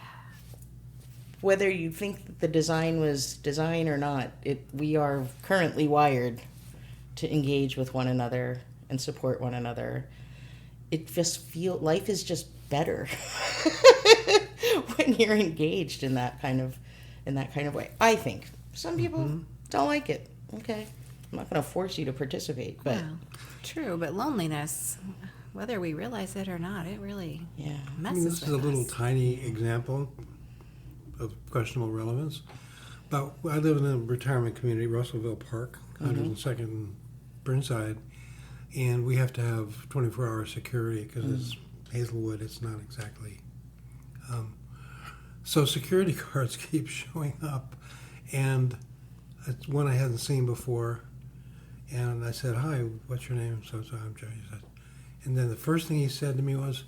whether you think that the design was design or not, we are currently wired to engage with one another and support one another. It just life is just better when you're engaged in that kind of way. I think some people don't like it. Okay, I'm not going to force you to participate, but Well, true, but loneliness, whether we realize it or not, it really messes This is with a little us. tiny example of questionable relevance. But I live in a retirement community, Russellville Park, 102nd and Burnside, and we have to have 24-hour security because it's Hazelwood. It's not exactly. So security guards keep showing up, and it's one I hadn't seen before. And I said, "Hi, what's your name?" So I'm Joe. He said, and then the first thing he said to me was,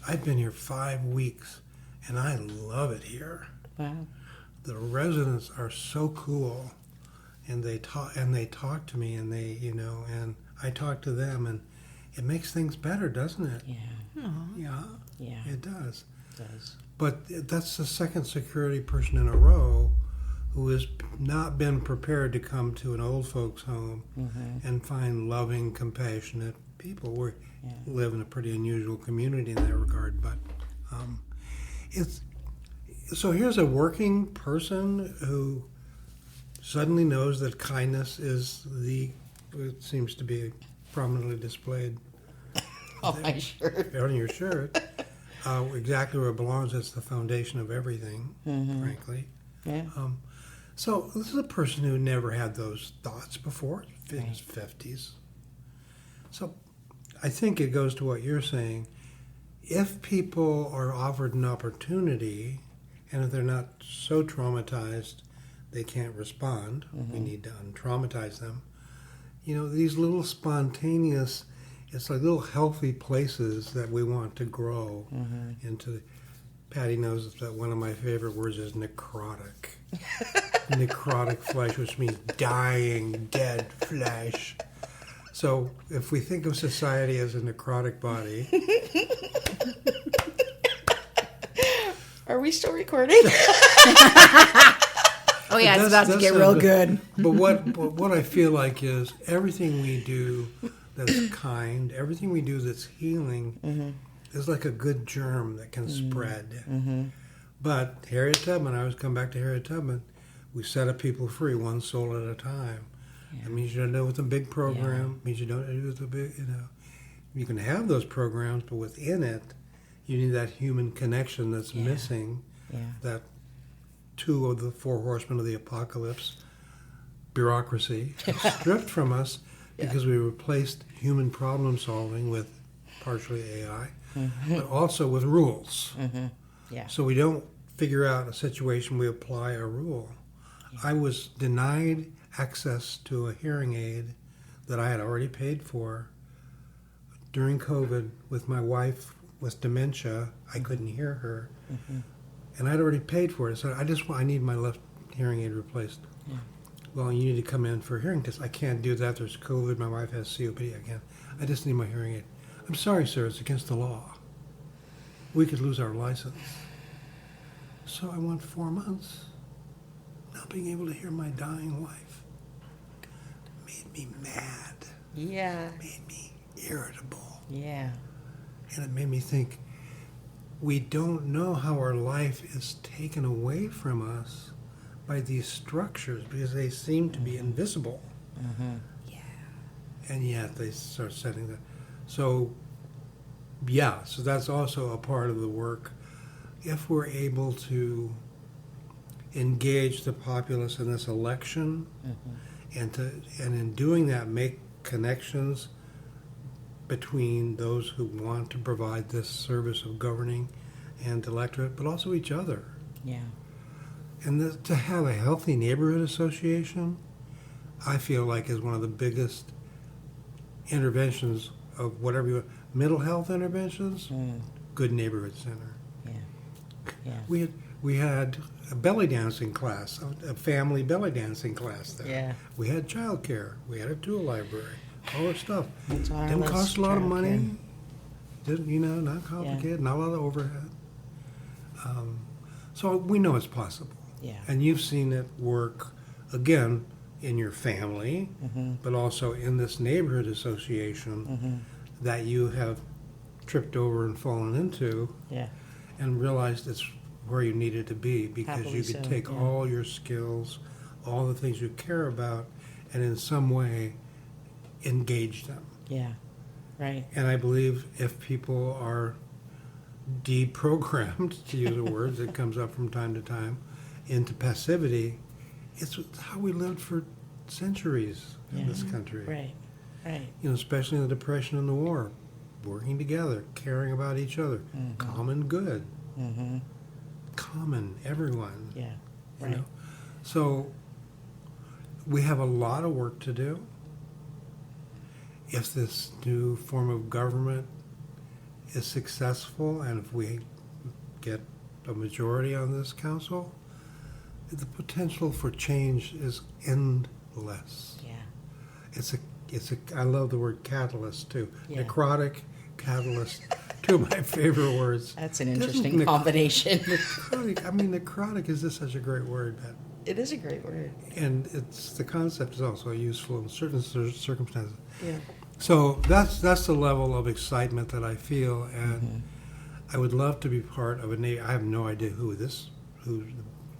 "I've been here 5 weeks, and I love it here. wow. The residents are so cool, and they talk to me, and and I talk to them, and it makes things better, doesn't it?" Yeah, Yeah, it does. it does. But that's the second security person in a row who has not been prepared to come to an old folks' home and find loving, compassionate people. We live in a pretty unusual community in that regard, but so here's a working person who suddenly knows that kindness is it seems to be prominently displayed Oh, my shirt. on your shirt. Exactly where it belongs. It's the foundation of everything, frankly. Yeah. So this is a person who never had those thoughts before, in his 50s. So I think it goes to what you're saying. If people are offered an opportunity, and if they're not so traumatized they can't respond, we need to untraumatize them. These little spontaneous, it's like little healthy places that we want to grow into. Patty knows that one of my favorite words is necrotic. Necrotic flesh, which means dying, dead flesh. So if we think of society as a necrotic body, Are we still recording? Oh yeah, it's about to get real good. But what I feel like is everything we do that's kind, everything we do that's healing is like a good germ that can spread. But Harriet Tubman, I always come back to Harriet Tubman, we set up people free, one soul at a time. That means you don't do it with a big program. Means you don't do it with a big, you can have those programs, but within it, you need that human connection that's missing. That 2 of the 4 horsemen of the apocalypse, bureaucracy, stripped from us because we replaced human problem solving with partially AI, but also with rules. So we don't figure out a situation, we apply a rule. I was denied access to a hearing aid that I had already paid for during COVID with my wife with dementia. I couldn't hear her. And I'd already paid for it. So I need my left hearing aid replaced. Well, you need to come in for a hearing test. I can't do that. There's COVID. My wife has COPD. I just need my hearing aid. I'm sorry, sir. It's against the law. We could lose our license. So I went 4 months not being able to hear my dying wife. It made me mad. It made me irritable. And it made me think, we don't know how our life is taken away from us by these structures because they seem to be invisible. And yet they start setting that. So that's also a part of the work. If we're able to engage the populace in this election and in doing that make connections between those who want to provide this service of governing and electorate, but also each other. And to have a healthy neighborhood association, I feel like is one of the biggest interventions of whatever you want. Mental health interventions, good neighborhood center. We had a belly dancing class, a family belly dancing class there. We had childcare. We had a tool library. All this stuff. Didn't cost a lot of money. Didn't, not complicated, not a lot of overhead. So we know it's possible. And you've seen it work, again, in your family, but also in this neighborhood association that you have tripped over and fallen into and realized it's where you needed to be because happily you could take all your skills, all the things you care about, and in some way engage them. And I believe if people are deprogrammed, to use a word that comes up from time to time, into passivity, it's how we lived for centuries in this country. Especially in the Depression and the War, working together, caring about each other, common good, common, everyone. So we have a lot of work to do. If this new form of government is successful, and if we get a majority on this council, the potential for change is endless. I love the word catalyst too. Necrotic, catalyst, 2 of my favorite words. That's an interesting combination. Necrotic is just such a great word. It is a great word. And the concept is also useful in certain circumstances. So that's the level of excitement that I feel, and I would love to be part of I have no idea who the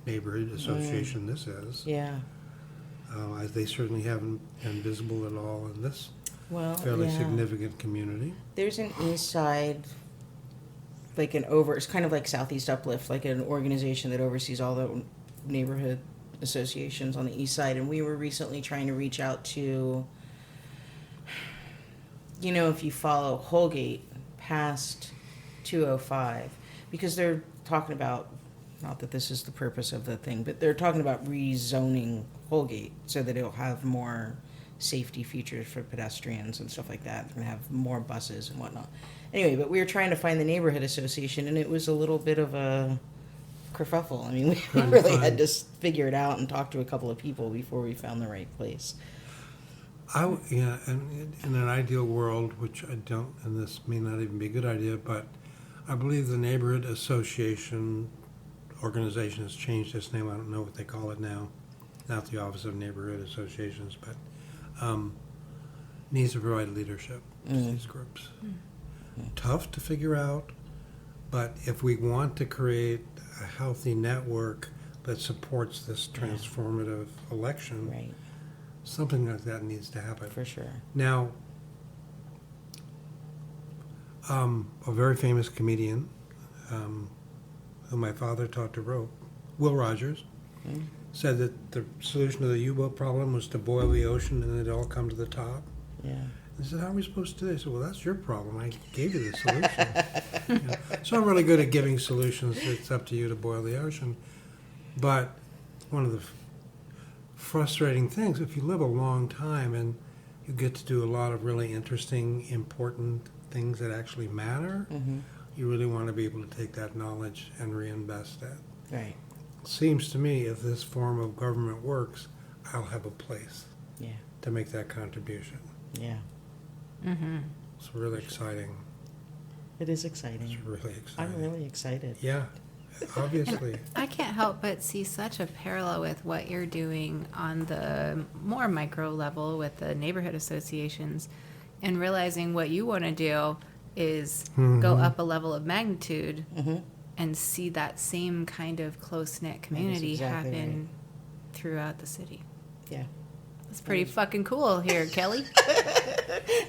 neighborhood association this is. They certainly haven't been visible at all in this fairly significant community. There's an east side, it's kind of like Southeast Uplift, like an organization that oversees all the neighborhood associations on the east side, and we were recently trying to reach out to, if you follow Holgate past 205, because they're talking about, not that this is the purpose of the thing, but they're talking about rezoning Holgate so that it'll have more safety features for pedestrians and stuff like that. They're going to have more buses and whatnot. Anyway, but we were trying to find the neighborhood association, and it was a little bit of a kerfuffle. We really had to figure it out and talk to a couple of people before we found the right place. And in an ideal world, which I don't, and this may not even be a good idea, but I believe the neighborhood association organization has changed its name. I don't know what they call it now. Not the Office of Neighborhood Associations, but needs to provide leadership to these groups. Tough to figure out, but if we want to create a healthy network that supports this transformative election, Right. something like that needs to happen. For sure. Now, a very famous comedian who my father taught to rope, Will Rogers, said that the solution to the U-boat problem was to boil the ocean and it'd all come to the top. Yeah. I said, how are we supposed to do this? I said, well, that's your problem. I gave you the solution. So I'm really good at giving solutions. It's up to you to boil the ocean. But one of the frustrating things, if you live a long time and you get to do a lot of really interesting, important things that actually matter, you really want to be able to take that knowledge and reinvest it. Right. Seems to me if this form of government works, I'll have a place Yeah. to make that contribution. Yeah. It's really exciting. It is exciting. It's really exciting. I'm really excited. Yeah, obviously. I can't help but see such a parallel with what you're doing on the more micro level with the neighborhood associations, and realizing what you want to do is go up a level of magnitude and see that same kind of close-knit community exactly happen throughout the city. Yeah. It's pretty fucking cool here, Kelly.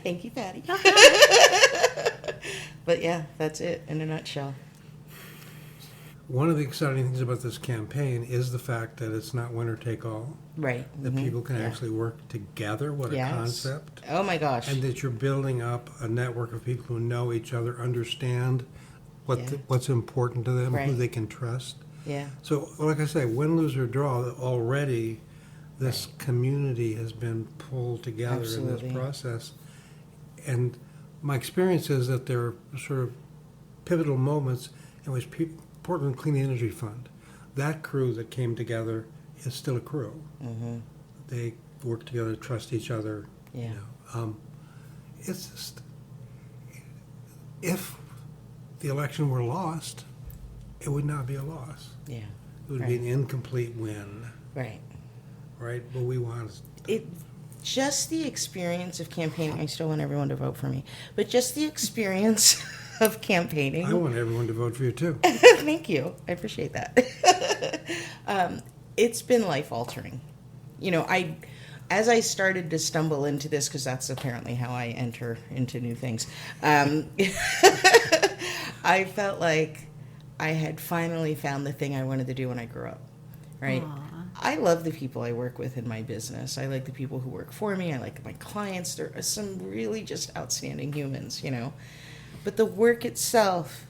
Thank you, Patty. But yeah, that's it in a nutshell. One of the exciting things about this campaign is the fact that it's not winner take all, Right. that people can actually work together. What a Yes. concept. Oh my gosh. And that you're building up a network of people who know each other, understand Yeah. what's important to them, who Right. they can trust. Yeah. So, like I say, win, lose, or draw, already this community has been pulled together in Absolutely. this process. And my experience is that there are sort of pivotal moments in which Portland Clean Energy Fund, that crew that came together is still a crew. They work together, trust each other. Yeah. It's just, if the election were lost, it would not be a loss. Yeah. It would be an incomplete win, Right. right? But we want It just the experience of campaigning. I still want everyone to vote for me, but just the experience of campaigning. I want everyone to vote for you too. Thank you. I appreciate that. It's been life altering. You know, as I started to stumble into this, because that's apparently how I enter into new things, I felt like I had finally found the thing I wanted to do when I grew up, right? Aw. I love the people I work with in my business. I like the people who work for me. I like my clients. There are some really just outstanding humans, you know. But the work itself,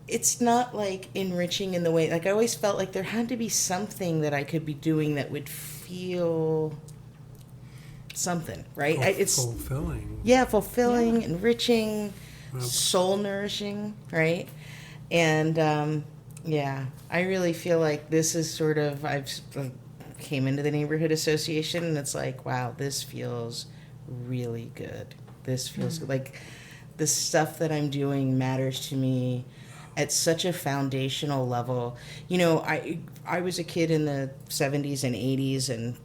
it's not like enriching in the way, like I always felt like there had to be something that I could be doing that would feel something, right? It's fulfilling. yeah, fulfilling, enriching, soul nourishing, right? And yeah, I really feel like this is sort of, I've came into the neighborhood association and it's like, wow, this feels really good. This feels like the stuff that I'm doing matters to me at such a foundational level. You know, I was a kid in the 70s and 80s and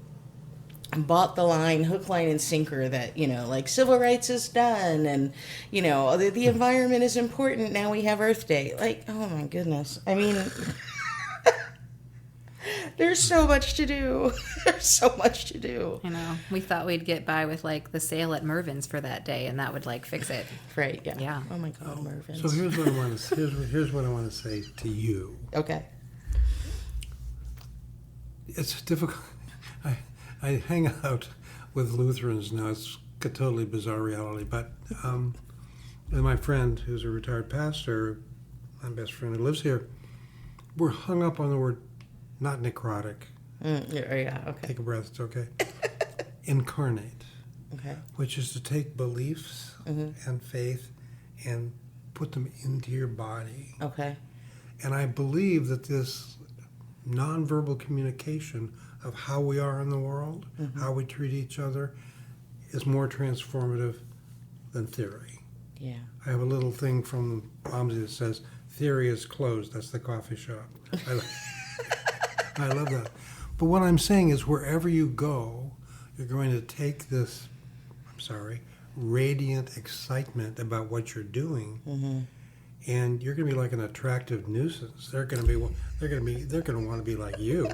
bought the line, hook, line, and sinker that, you know, like civil rights is done and, you know, the environment is important. Now we have Earth Day. Like, oh my goodness. I mean, there's so much to do. There's so much to do. You know, we thought we'd get by with like the sale at Mervin's for that day, and that would like fix it. Right, yeah. Yeah. Oh my God, Mervyn. So here's what I want to here's what I want to say to you. Okay. It's difficult. I hang out with Lutherans now. It's a totally bizarre reality, but and my friend, who's a retired pastor, my best friend who lives here, we're hung up on the word not necrotic. Yeah, okay. Take a breath, it's okay. Incarnate, Okay. which is to take beliefs and faith and put them into your body. Okay. And I believe that this nonverbal communication of how we are in the world, how we treat each other, is more transformative than theory. Yeah. I have a little thing from Ramsey that says, theory is closed. That's the coffee shop. I love that. But what I'm saying is wherever you go, you're going to take this, radiant excitement about what you're doing, and you're going to be like an attractive nuisance. They're going to want to be like you.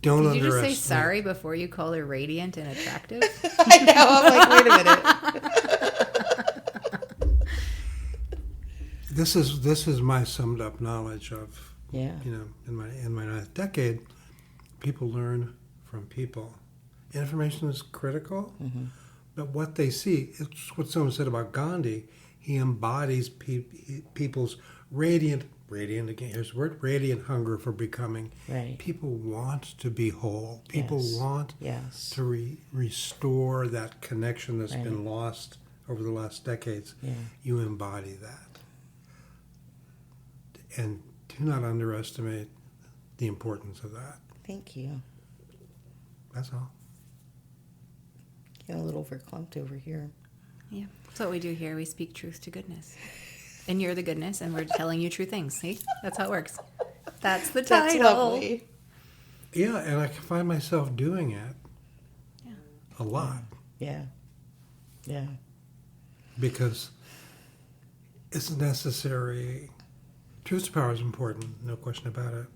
Don't Did you just say underestimate. sorry before you called her radiant and attractive? I know. I'm like, wait a minute. This is my summed up knowledge of Yeah. in my ninth decade. People learn from people. Information is critical, but what they see, it's what someone said about Gandhi. He embodies people's radiant again. Here's the word: radiant hunger for becoming. Right. People want to be whole. People want to restore that connection that's been lost over the last decades. Yeah. You embody that, and do not underestimate the importance of that. Thank you. That's all. Getting a little verklempt over here. Yeah. That's what we do here. We speak truth to goodness. And you're the goodness, and we're telling you true things. See? That's how it works. That's the title. That's lovely. Yeah, and I can find myself doing it a lot Yeah. Yeah. because it's necessary. Truth to power is important, no question about it.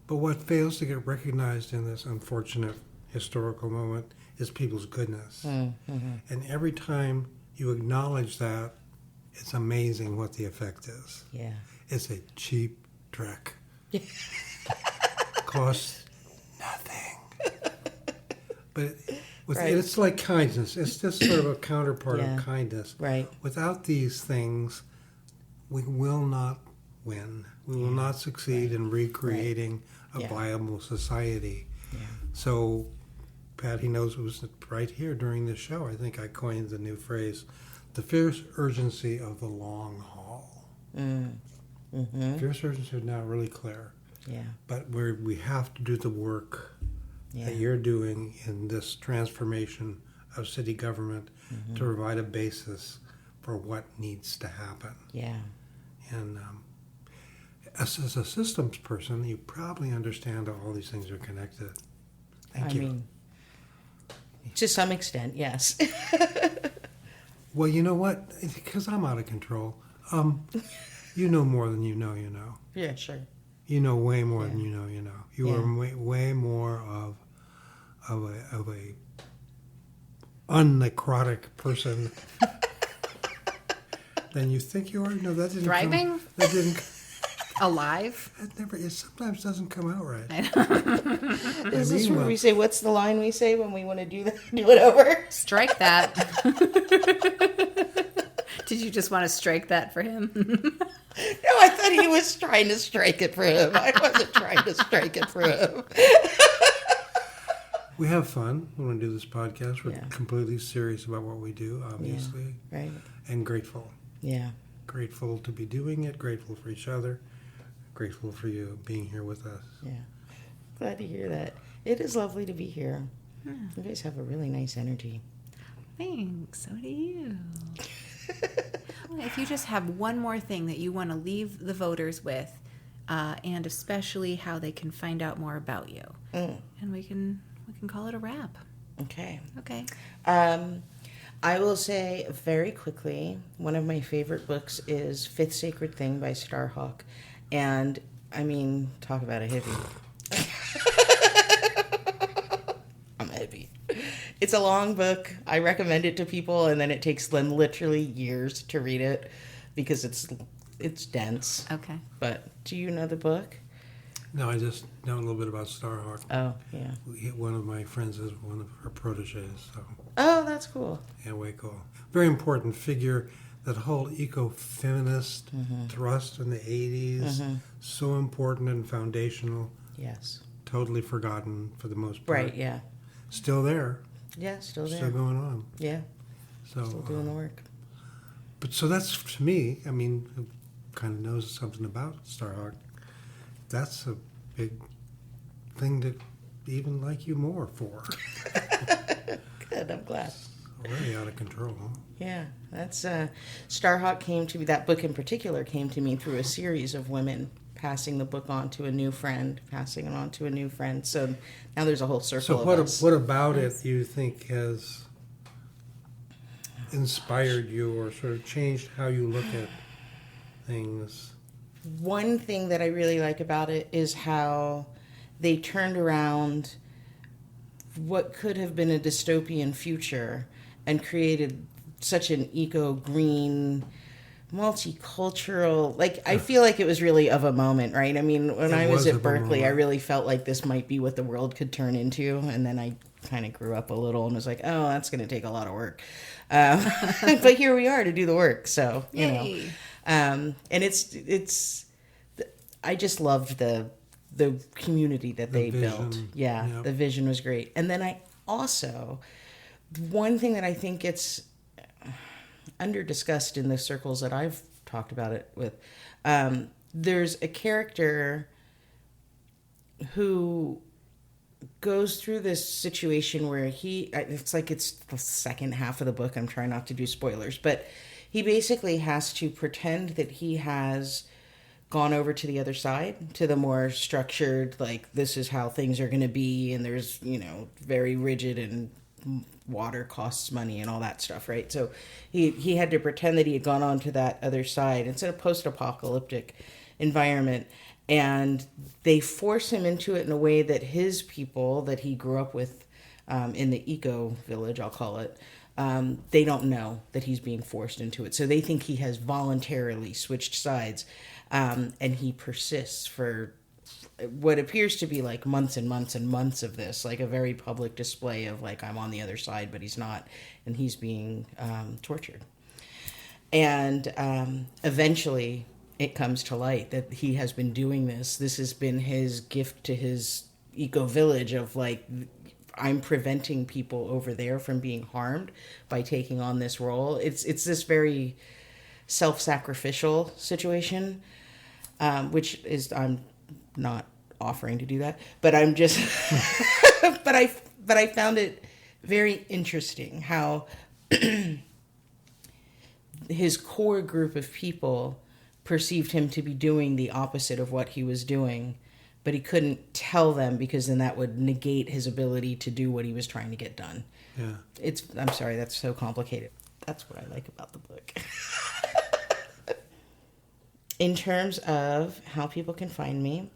But what fails to get recognized in this unfortunate historical moment is people's goodness. Mm-hmm. And every time you acknowledge that, it's amazing what the effect is. Yeah. It's a cheap trick. Costs nothing. But it's like kindness. It's just sort of a counterpart of kindness. Right. Without these things, we will not win. We will not succeed in recreating a viable society. Yeah. So, Patty knows it was right here during this show. I think I coined the new phrase, the fierce urgency of the long haul. Mm-hmm. Fierce urgency is now really clear. Yeah. But we have to do the work that you're doing in this transformation of city government to provide a basis for what needs to happen. Yeah. And as a systems person, you probably understand how all these things are connected. Thank you. I mean, to some extent, yes. Well, you know what? Because I'm out of control. You know more than you know. Yeah, sure. You know way more than you know. You are way more of a unnecrotic person than you think you are. No, that didn't. Thriving? That didn't. Alive? That never. It sometimes doesn't come out right. Is this where we say, what's the line we say when we want to do that? Do it over? Strike that. Did you just want to strike that for him? No, I thought he was trying to strike it for him. I wasn't trying to strike it for him. We have fun when we do this podcast. We're completely serious about what we do, obviously. Yeah, right. And grateful. Yeah. Grateful to be doing it, grateful for each other, grateful for you being here with us. Yeah. Glad to hear that. It is lovely to be here. You guys have a really nice energy. Thanks. So do you. If you just have one more thing that you want to leave the voters with, and especially how they can find out more about you, and we can call it a wrap. Okay. Okay. I will say very quickly, one of my favorite books is Fifth Sacred Thing by Starhawk. And, I mean, talk about a hippie. I'm a hippie. It's a long book. I recommend it to people, and then it takes them literally years to read it because it's dense. Okay. But do you know the book? No, I just know a little bit about Starhawk. Oh, yeah. One of my friends is one of her proteges, so Oh, that's cool. yeah, way cool. Very important figure. That whole eco-feminist thrust in the 80s, so important and foundational. Yes. Totally forgotten for the most part. Right, yeah. Still there. Yeah, still there. Still going on. Yeah, So, still doing the work. But so that's, to me, I mean, who kind of knows something about Starhawk, that's a big thing to even like you more for. Good, I'm glad. Really out of control, huh? Yeah, that's Starhawk came to me. That book in particular came to me through a series of women passing the book on to a new friend, passing it on to a new friend. So now there's a whole circle So of us. what about it do you think has inspired you or sort of changed how you look at things? One thing that I really like about it is how they turned around what could have been a dystopian future and created such an eco-green, multicultural, like, I feel like it was really of a moment, right? I mean, when I was at Berkeley, I really felt like this might be what the world could turn into, and then I kind of grew up a little and was like, oh, that's going to take a lot of work. But here we are to do the work, so, you know. And it's I just loved the community that they built. Yeah, yep. The vision was great. And then I also, one thing that I think gets under discussed in the circles that I've talked about it with, there's a character who goes through this situation where it's like it's the second half of the book. I'm trying not to do spoilers, but he basically has to pretend that he has gone over to the other side, to the more structured, like, this is how things are going to be, and there's, you know, very rigid, and water costs money and all that stuff, right? So he had to pretend that he had gone on to that other side. It's a post-apocalyptic environment, and they force him into it in a way that his people that he grew up with in the eco village, I'll call it, they don't know that he's being forced into it. So they think he has voluntarily switched sides. And he persists for what appears to be like months and months and months of this, like a very public display of like, I'm on the other side, but he's not, and he's being tortured. And eventually it comes to light that he has been doing this. This has been his gift to his eco village of like, I'm preventing people over there from being harmed by taking on this role. It's this very self-sacrificial situation. Which is, I'm not offering to do that, but I'm just, but I found it very interesting how his core group of people perceived him to be doing the opposite of what he was doing, but he couldn't tell them because then that would negate his ability to do what he was trying to get done. Yeah. I'm sorry, that's so complicated. That's what I like about the book. In terms of how people can find me,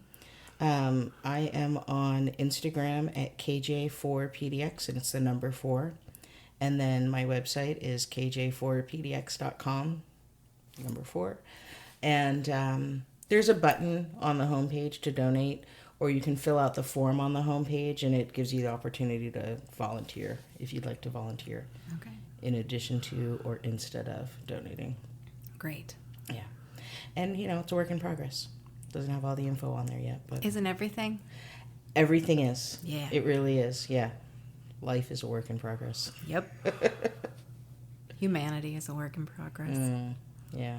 I am on Instagram at KJ4PDX, and it's the number 4. And then my website is kj4pdx.com, number 4. And there's a button on the homepage to donate, or you can fill out the form on the homepage, and it gives you the opportunity to volunteer if you'd like to volunteer. Okay. In addition to or instead of donating. Great. Yeah. And, you know, it's a work in progress. Doesn't have all the info on there yet. But isn't everything? Everything is. Yeah. It really is, yeah. Life is a work in progress. Yep. Humanity is a work in progress. Yeah.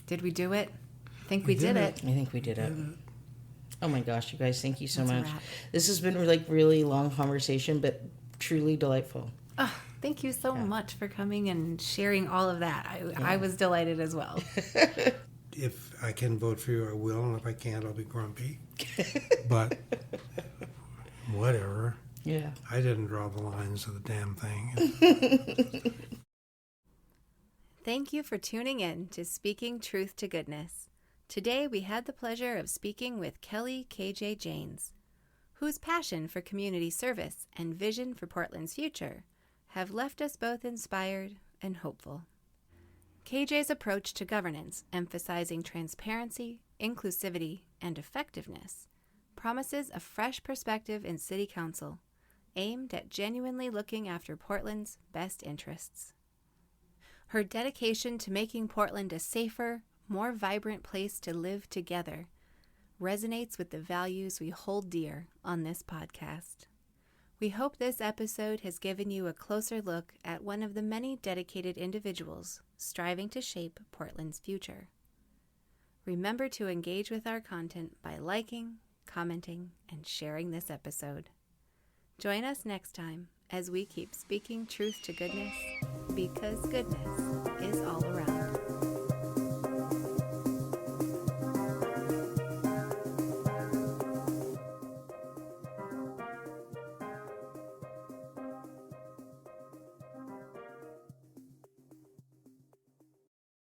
Did we do it? I think we did it. I think we did it. Oh my gosh, you guys, thank you so much. This has been like really long conversation, but truly delightful. Oh, thank you so much for coming and sharing all of that. I was delighted as well. If I can vote for you, I will, and if I can't, I'll be grumpy. But whatever. Yeah. I didn't draw the lines of the damn thing. Thank you for tuning in to Speaking Truth to Goodness. Today we had the pleasure of speaking with Kelly K.J. Janes, whose passion for community service and vision for Portland's future have left us both inspired and hopeful. KJ's approach to governance, emphasizing transparency, inclusivity, and effectiveness, promises a fresh perspective in City Council, aimed at genuinely looking after Portland's best interests. Her dedication to making Portland a safer, more vibrant place to live together resonates with the values we hold dear on this podcast. We hope this episode has given you a closer look at one of the many dedicated individuals striving to shape Portland's future. Remember to engage with our content by liking, commenting, and sharing this episode. Join us next time as we keep speaking truth to goodness, because goodness is all around.